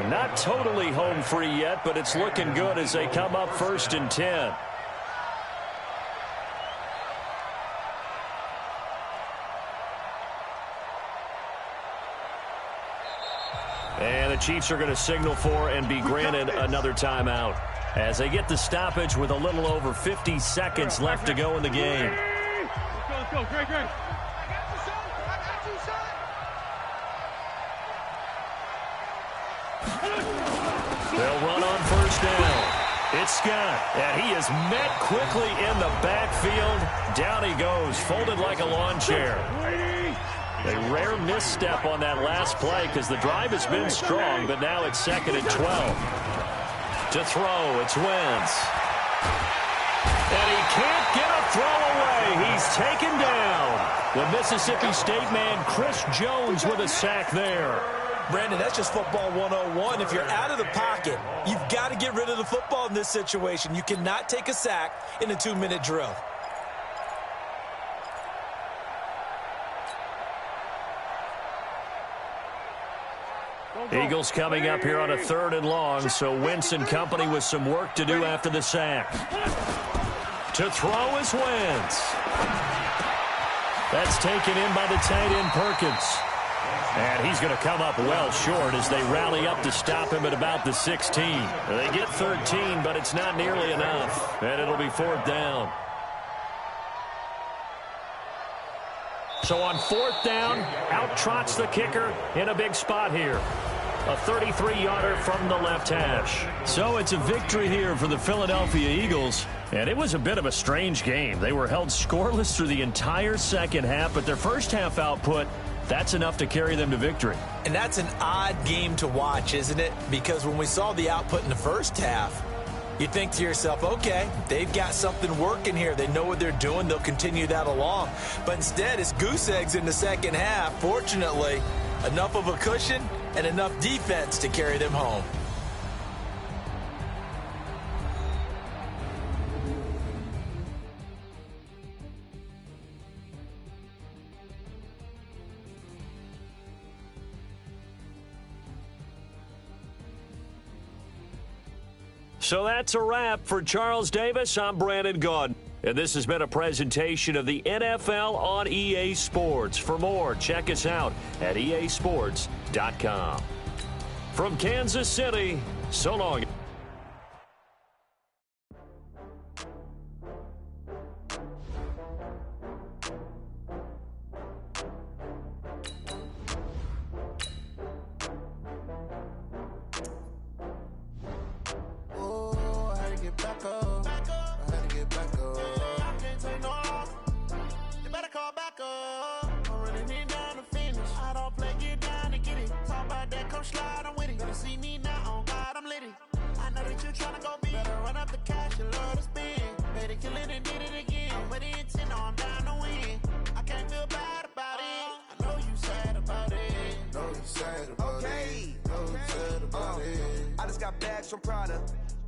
Not totally home free yet, but it's looking good as they come up 1st and 10. And the Chiefs are going to signal for and be granted another timeout as they get the stoppage with a little over 50 seconds left to go in the game. Let's go, Greg. They'll run on 1st down. It's Scott, and he is met quickly in the backfield. Down he goes, folded like a lawn chair. They rare misstep on that last play because the drive has been strong, but now it's 2nd and 12. To throw, it's Wentz. And he can't get a throw away. He's taken down. The Mississippi State man, Chris Jones, with a sack there. Brandon, that's just football 101. If you're out of the pocket, you've got to get rid of the football in this situation. You cannot take a sack in a 2-minute drill. Eagles coming up here on a 3rd and long, so Wentz and company with some work to do after the sack. To throw is Wentz. That's taken in by the tight end Perkins. And he's going to come up well short as they rally up to stop him at about the 16. They get 13, but it's not nearly enough. And it'll be 4th down. So on 4th down, out trots the kicker in a big spot here. A 33-yarder from the left hash. So it's a victory here for the Philadelphia Eagles. And it was a bit of a strange game. They were held scoreless through the entire second half, but their first half output, that's enough to carry them to victory. And that's an odd game to watch, isn't it? Because when we saw the output in the first half, you think to yourself, okay, they've got something working here. They know what they're doing. They'll continue that along. But instead, it's goose eggs in the second half. Fortunately, enough of a cushion and enough defense to carry them home. So that's a wrap for Charles Davis. I'm Brandon Gaudin. And this has been a presentation of the NFL on EA Sports. For more, check us out at easports.com. From Kansas City, so long. From Prada,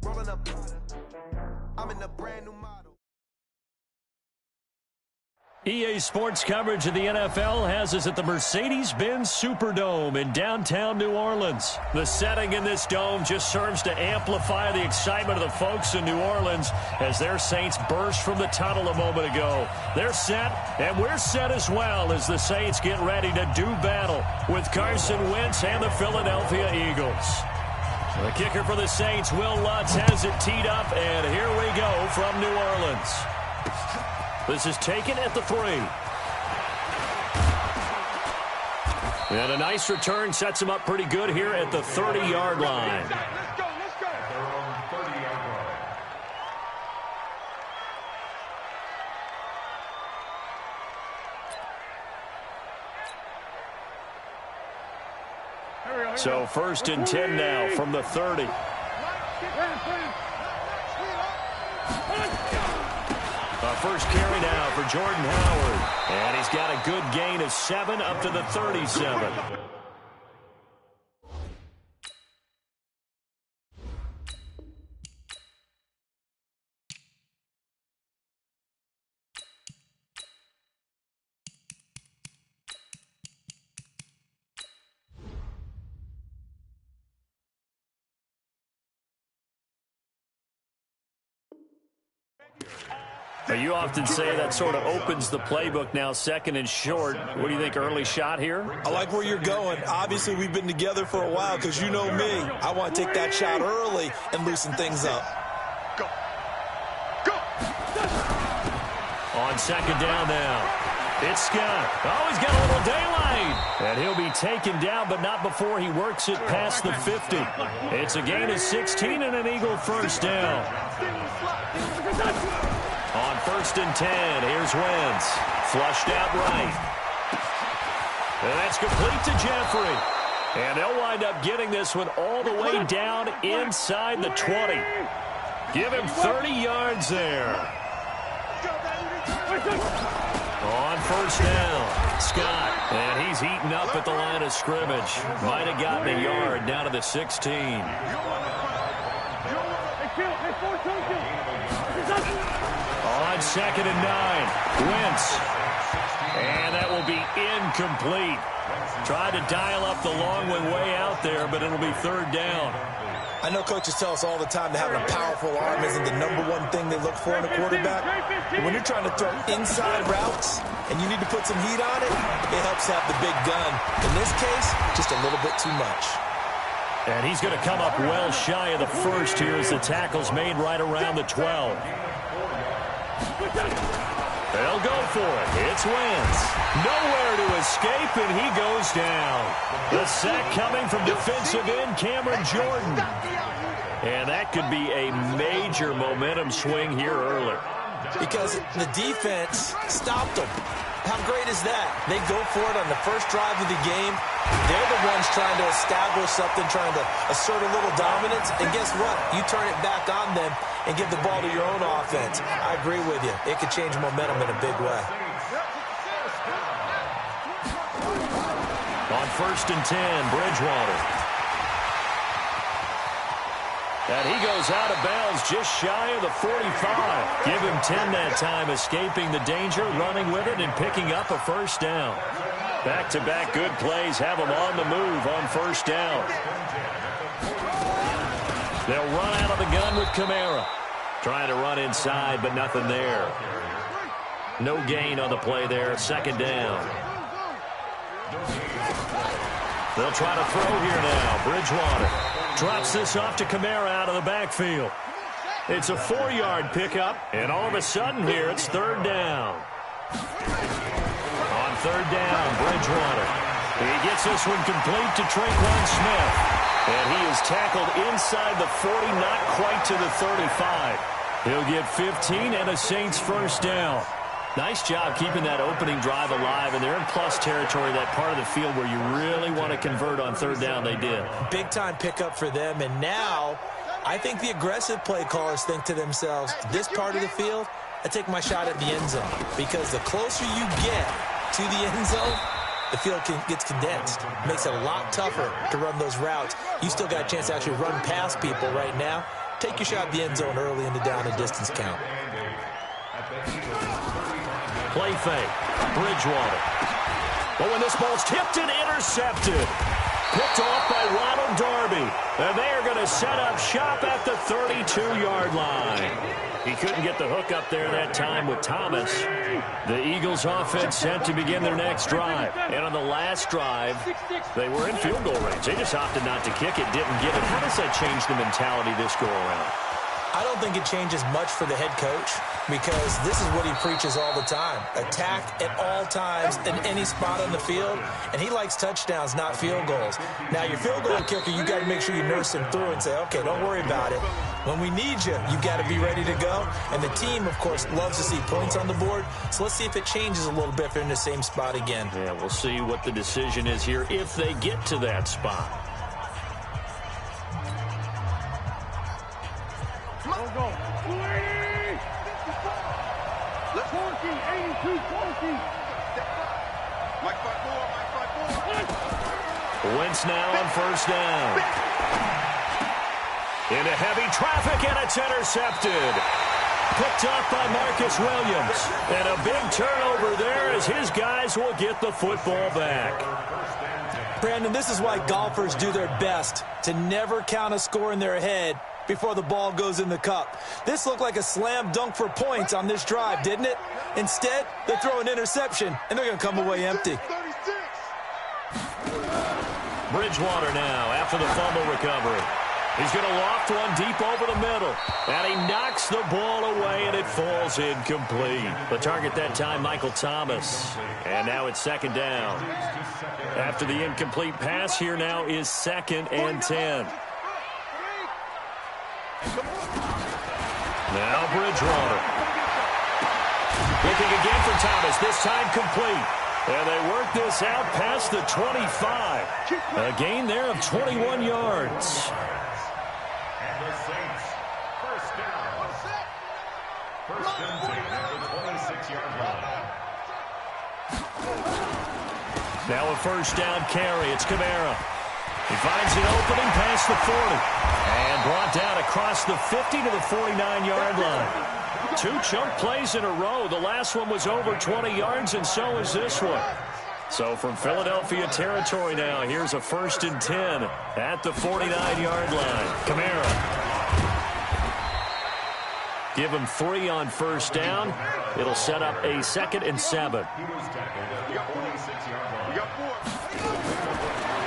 rolling up. I'm in a brand new model. EA Sports coverage of the NFL has us at the Mercedes-Benz Superdome in downtown New Orleans. The setting in this dome just serves to amplify the excitement of the folks in New Orleans as their Saints burst from the tunnel a moment ago. They're set, and we're set as well as the Saints get ready to do battle with Carson Wentz and the Philadelphia Eagles. The kicker for the Saints, Will Lutz, has it teed up, and here we go from New Orleans. This is taken at the 3. And a nice return sets him up pretty good here at the 30-yard line. Let's go. So 1st and 10 now from the 30. First carry now for Jordan Howard. And he's got a good gain of 7 up to the 37. You often say that sort of opens the playbook now, 2nd and short. What do you think, early shot here? I like where you're going. Obviously, we've been together for a while because you know me. I want to take that shot early and loosen things up. Go. On 2nd down now. It's Scott. Oh, he's got a little daylight. And he'll be taken down, but not before he works it past the 50. It's a gain of 16 and an Eagle first down. On 1st and 10, here's Wentz. Flushed out right. And that's complete to Jeffrey. And they'll wind up getting this one all the way down inside the 20. Give him 30 yards there. On first down, Scott. And he's heating up at the line of scrimmage. Might have gotten a yard down to the 16. On 2nd and 9, Wentz. And that will be incomplete. Tried to dial up the long one way out there, but it'll be 3rd down. I know coaches tell us all the time that having a powerful arm isn't the #1 thing they look for in a quarterback. But when you're trying to throw inside routes and you need to put some heat on it, it helps have the big gun. In this case, just a little bit too much. And he's going to come up well shy of the first here as the tackle's made right around the 12. They'll go for it. It's Wentz. Nowhere to escape, and he goes down. The sack coming from defensive end Cameron Jordan. And that could be a major momentum swing here early. Because the defense stopped them. How great is that? They go for it on the first drive of the game. They're the ones trying to establish something, trying to assert a little dominance. And guess what? You turn it back on them and give the ball to your own offense. I agree with you. It could change momentum in a big way. On 1st and 10, Bridgewater. And he goes out of bounds just shy of the 45. Give him 10 that time, escaping the danger, running with it, and picking up a 1st down. Back-to-back good plays have him on the move on 1st down. They'll run out of the gun with Kamara. Trying to run inside, but nothing there. No gain on the play there, 2nd down. They'll try to throw here now. Bridgewater drops this off to Kamara out of the backfield. It's a 4-yard pickup, and all of a sudden here it's 3rd down. On 3rd down, Bridgewater. He gets this one complete to Tre'Quan Smith. And he is tackled inside the 40, not quite to the 35. He'll get 15 and a Saints 1st down. Nice job keeping that opening drive alive, and they're in plus territory, that part of the field where you really want to convert on 3rd down. They did. Big-time pickup for them, and now I think the aggressive play callers think to themselves, this part of the field, I take my shot at the end zone, because the closer you get to the end zone, the field gets condensed. Makes it a lot tougher to run those routes. You still got a chance to actually run past people right now. Take your shot at the end zone early in the down and distance count. Play fake. Bridgewater. But when this ball's tipped and intercepted. Picked off by Ronald Darby. And they are going to set up shop at the 32-yard line. He couldn't get the hook up there that time with Thomas. The Eagles offense set to begin their next drive. And on the last drive, they were in field goal range. They just opted not to kick it, didn't get it. How does that change the mentality this go around? I don't think it changes much for the head coach, because this is what he preaches all the time. Attack at all times in any spot on the field, and he likes touchdowns, not field goals. Now, your field goal kicker, you got to make sure you nurse him through and say, okay, don't worry about it. When we need you, you got to be ready to go. And the team, of course, loves to see points on the board, so let's see if it changes a little bit if they're in the same spot again. Yeah, we'll see what the decision is here if they get to that spot. Wentz now on 1st down. Into heavy traffic, and it's intercepted. Picked up by Marcus Williams. And a big turnover there as his guys will get the football back. Brandon, this is why golfers do their best to never count a score in their head before the ball goes in the cup. This looked like a slam dunk for points on this drive, didn't it? Instead, they throw an interception, and they're going to come away empty. Bridgewater now after the fumble recovery. He's going to loft one deep over the middle. And he knocks the ball away, and it falls incomplete. The target that time, Michael Thomas. And now it's 2nd down. After the incomplete pass, here now is 2nd and 10. Now Bridgewater. Looking again for Thomas, this time complete. And they work this out past the 25. A gain there of 21 yards. And the Saints, first down. First and 10 at the 26-yard line. Now a first down carry. It's Kamara. He finds an opening past the 40. And brought down across the 50 to the 49-yard line. 2 chunk plays in a row. The last one was over 20 yards, and so is this one. So from Philadelphia territory now, here's a first and 10 at the 49-yard line. Kamara. Give him 3 on first down. It'll set up a 2nd and 7.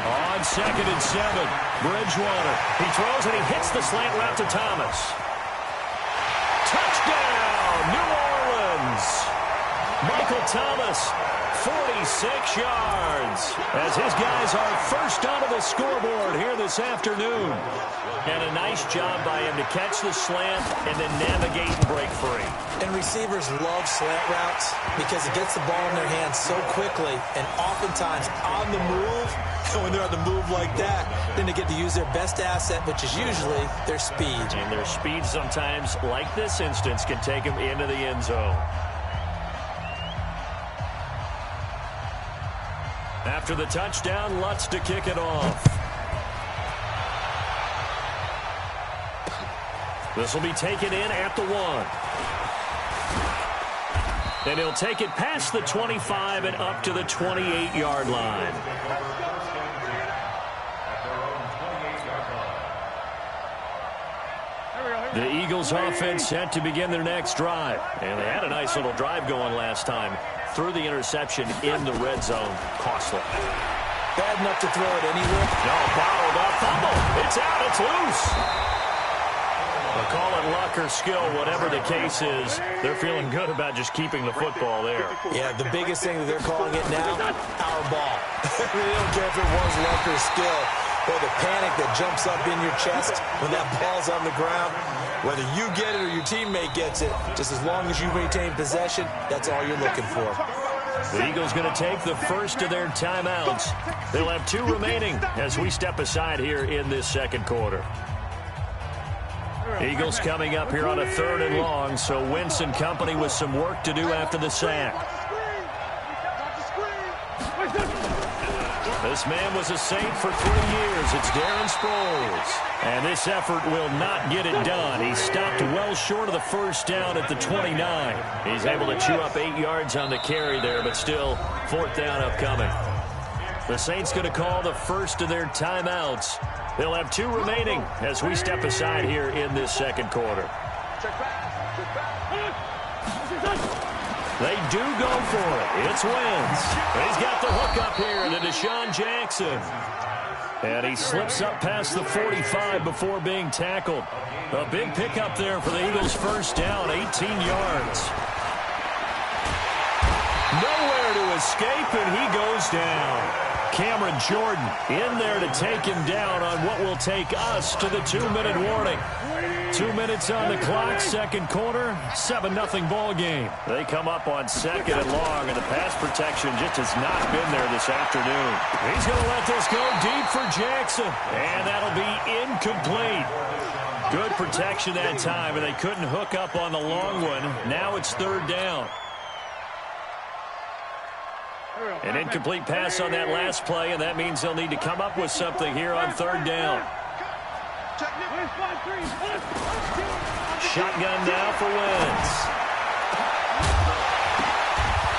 On 2nd and 7, Bridgewater. He throws and he hits the slant route to Thomas. Touchdown, New Orleans. Michael Thomas, 46 yards, as his guys are first onto the scoreboard here this afternoon. And a nice job by him to catch the slant and then navigate and break free. And receivers love slant routes because it gets the ball in their hands so quickly and oftentimes on the move. And when they're on the move like that, then they get to use their best asset, which is usually their speed. And their speed sometimes, like this instance, can take them into the end zone. After the touchdown, Lutz to kick it off. This will be taken in at the 1. And he'll take it past the 25 and up to the 28-yard line. The Eagles offense set to begin their next drive. And they had a nice little drive going last time. Threw the interception in the red zone. Costly. Bad enough to throw it anywhere. No, bottled up. Fumble. It's out. It's loose. They'll call it luck or skill, whatever the case is. They're feeling good about just keeping the football there. Yeah, the biggest thing that they're calling it now, our ball. They don't care if it was luck or skill. Or the panic that jumps up in your chest when that ball's on the ground. Whether you get it or your teammate gets it, just as long as you maintain possession, that's all you're looking for. The Eagles going to take the first of their timeouts. They'll have 2 remaining as we step aside here in this second quarter. Eagles coming up here on a 3rd and long, so Wentz and company with some work to do after the sack. This man was a Saint for 3 years. It's Darren Sproles. And this effort will not get it done. He stopped well short of the first down at the 29. He's able to chew up 8 yards on the carry there, but still 4th down upcoming. The Saints going to call the first of their timeouts. They'll have 2 remaining as we step aside here in this second quarter. They do go for it. It's Wentz. He's got the hook up here to Deshaun Jackson. And he slips up past the 45 before being tackled. A big pickup there for the Eagles' first down, 18 yards. Nowhere to escape, and he goes down. Cameron Jordan in there to take him down on what will take us to the 2-minute warning. 2 minutes on the clock, second quarter, 7-0 ball game. They come up on 2nd and long, and the pass protection just has not been there this afternoon. He's going to let this go deep for Jackson, and that'll be incomplete. Good protection that time, and they couldn't hook up on the long one. Now it's 3rd down. An incomplete pass on that last play, and that means they'll need to come up with something here on 3rd down. Shotgun now for Wentz.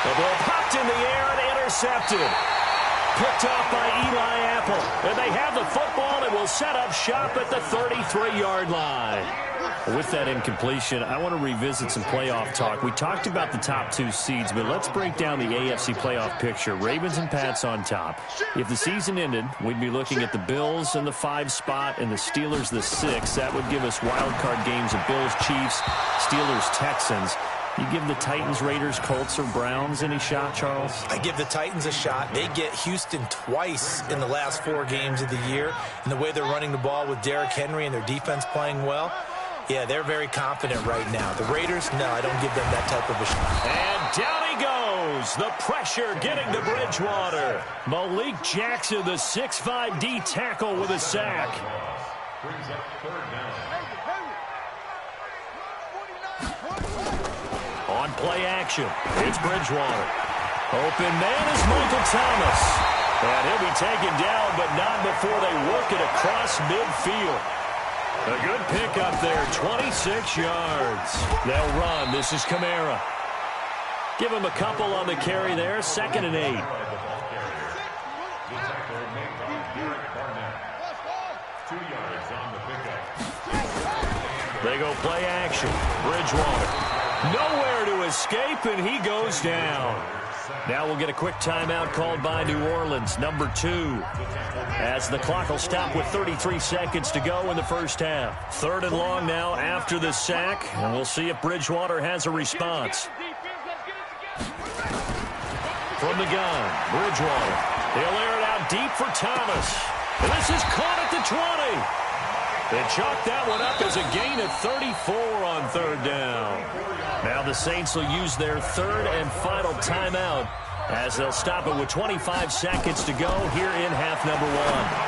The ball popped in the air and intercepted. Picked off by Eli Apple. And they have the football and will set up shop at the 33-yard line. With that incompletion, I want to revisit some playoff talk. We talked about the top 2 seeds, but let's break down the AFC playoff picture. Ravens and Pats on top. If the season ended, we'd be looking at the Bills in the 5 spot and the Steelers the 6. That would give us wild card games of Bills, Chiefs, Steelers, Texans. You give the Titans, Raiders, Colts, or Browns any shot, Charles? I give the Titans a shot. They get Houston twice in the last 4 games of the year. And the way they're running the ball with Derrick Henry and their defense playing well, they're very confident right now. The Raiders, no, I don't give them that type of a shot. And down he goes. goes. The pressure getting to Bridgewater. Malik Jackson, the 6'5" D tackle with a sack. Brings up third down. On play action, it's Bridgewater. Open man is Michael Thomas. And he'll be taken down, but not before they work it across midfield. A good pickup there, 26 yards. They'll run. This is Kamara. Give him a couple on the carry there, 2nd and 8. They go play action. Bridgewater. Nowhere to escape, and he goes down. Now we'll get a quick timeout called by New Orleans, number 2. As the clock will stop with 33 seconds to go in the first half. 3rd and long now after the sack, and we'll see if Bridgewater has a response. From the gun, Bridgewater. He'll air it out deep for Thomas. And this is caught at the 20. They chalk that one up as a gain of 34 on 3rd down. Now the Saints will use their 3rd and final timeout as they'll stop it with 25 seconds to go here in half number 1.